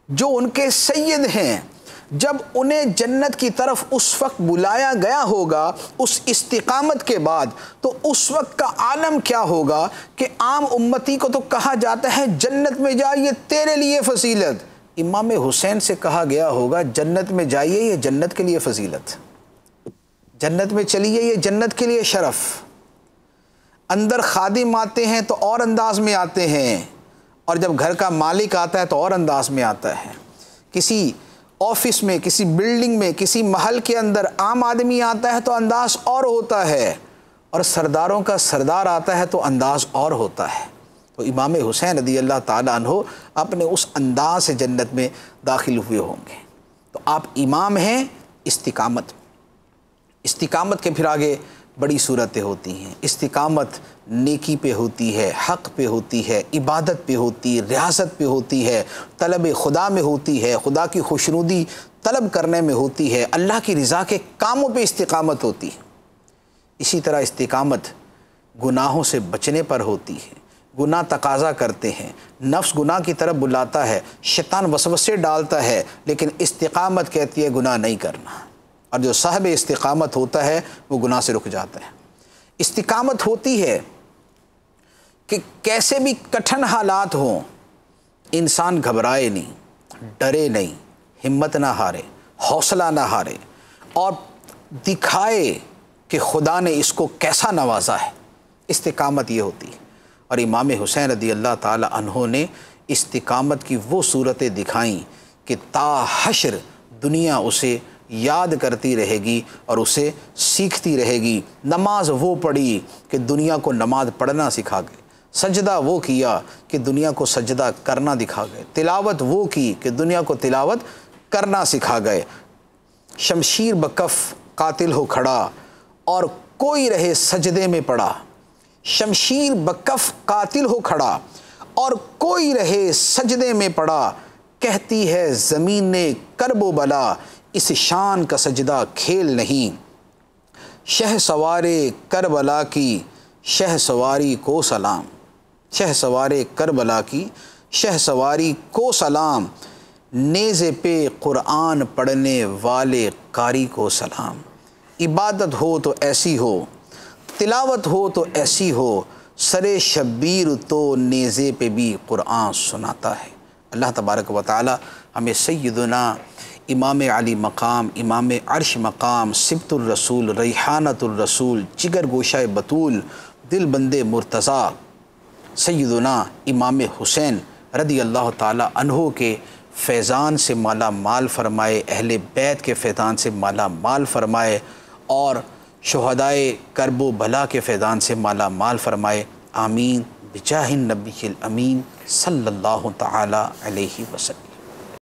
Speaker 1: جو ان کے سید ہیں۔ جب انہیں جنت کی طرف اس وقت بلایا گیا ہوگا اس استقامت کے بعد، تو اس وقت کا عالم کیا ہوگا کہ عام امتی کو تو کہا جاتا ہے جنت میں جا، یہ تیرے لیے فضیلت۔ امام حسین سے کہا گیا ہوگا جنت میں جائیے، یہ جنت کے لیے فضیلت، جنت میں چلیے، یہ جنت کے لیے شرف۔ اندر خادم آتے ہیں تو اور انداز میں آتے ہیں، اور جب گھر کا مالک آتا ہے تو اور انداز میں آتا ہے۔ کسی آفس میں، کسی بلڈنگ میں، کسی محل کے اندر عام آدمی آتا ہے تو انداز اور ہوتا ہے، اور سرداروں کا سردار آتا ہے تو انداز اور ہوتا ہے۔ تو امام حسین رضی اللہ تعالیٰ عنہ اپنے اس انداز سے جنت میں داخل ہوئے ہوں گے۔ تو آپ امام ہیں استقامت، استقامت کے پھر آگے بڑی صورتیں ہوتی ہیں۔ استقامت نیکی پہ ہوتی ہے، حق پہ ہوتی ہے، عبادت پہ ہوتی ہے، ریاضت پہ ہوتی ہے، طلب خدا میں ہوتی ہے، خدا کی خوشنودی طلب کرنے میں ہوتی ہے، اللہ کی رضا کے کاموں پہ استقامت ہوتی ہے۔ اسی طرح استقامت گناہوں سے بچنے پر ہوتی ہے۔ گناہ تقاضا کرتے ہیں، نفس گناہ کی طرف بلاتا ہے، شیطان وسوسے ڈالتا ہے، لیکن استقامت کہتی ہے گناہ نہیں کرنا، اور جو صاحب استقامت ہوتا ہے وہ گناہ سے رک جاتا ہے۔ استقامت ہوتی ہے کہ کیسے بھی کٹھن حالات ہوں انسان گھبرائے نہیں، ڈرے نہیں، ہمت نہ ہارے، حوصلہ نہ ہارے، اور دکھائے کہ خدا نے اس کو کیسا نوازا ہے۔ استقامت یہ ہوتی ہے۔ اور امام حسین رضی اللہ تعالی عنہ نے استقامت کی وہ صورتیں دکھائیں کہ تا حشر دنیا اسے یاد کرتی رہے گی اور اسے سیکھتی رہے گی۔ نماز وہ پڑھی کہ دنیا کو نماز پڑھنا سکھا گئے، سجدہ وہ کیا کہ دنیا کو سجدہ کرنا دکھا گئے، تلاوت وہ کی کہ دنیا کو تلاوت کرنا سکھا گئے۔ شمشیر بکف قاتل ہو کھڑا اور کوئی رہے سجدے میں پڑا، شمشیر بکف قاتل ہو کھڑا، اور کوئی رہے سجدے میں پڑا، کہتی ہے زمین نے کرب و بلا، اس شان کا سجدہ کھیل نہیں۔ شہ سوارے کربلا کی شہ سواری کو سلام، شہ سوارے کربلا کی شہ سواری کو سلام، نیزے پہ قرآن پڑھنے والے قاری کو سلام۔ عبادت ہو تو ایسی ہو، تلاوت ہو تو ایسی ہو، سرے شبیر تو نیزے پہ بھی قرآن سناتا ہے۔ اللہ تبارک و تعالی ہمیں سیدنا امام علی مقام، امام عرش مقام، سبط الرسول، ریحانۃ الرسول، جگر گوشہ بطول، دل بند مرتضیٰ سیدنا امام حسین رضی اللہ تعالی عنہ کے فیضان سے مالا مال فرمائے، اہل بیت کے فیضان سے مالا مال فرمائے، اور شہدائے کرب و بلا کے فیضان سے مالا مال فرمائے۔ آمین بجاہ النبی الامین صلی اللہ تعالی علیہ وسلم۔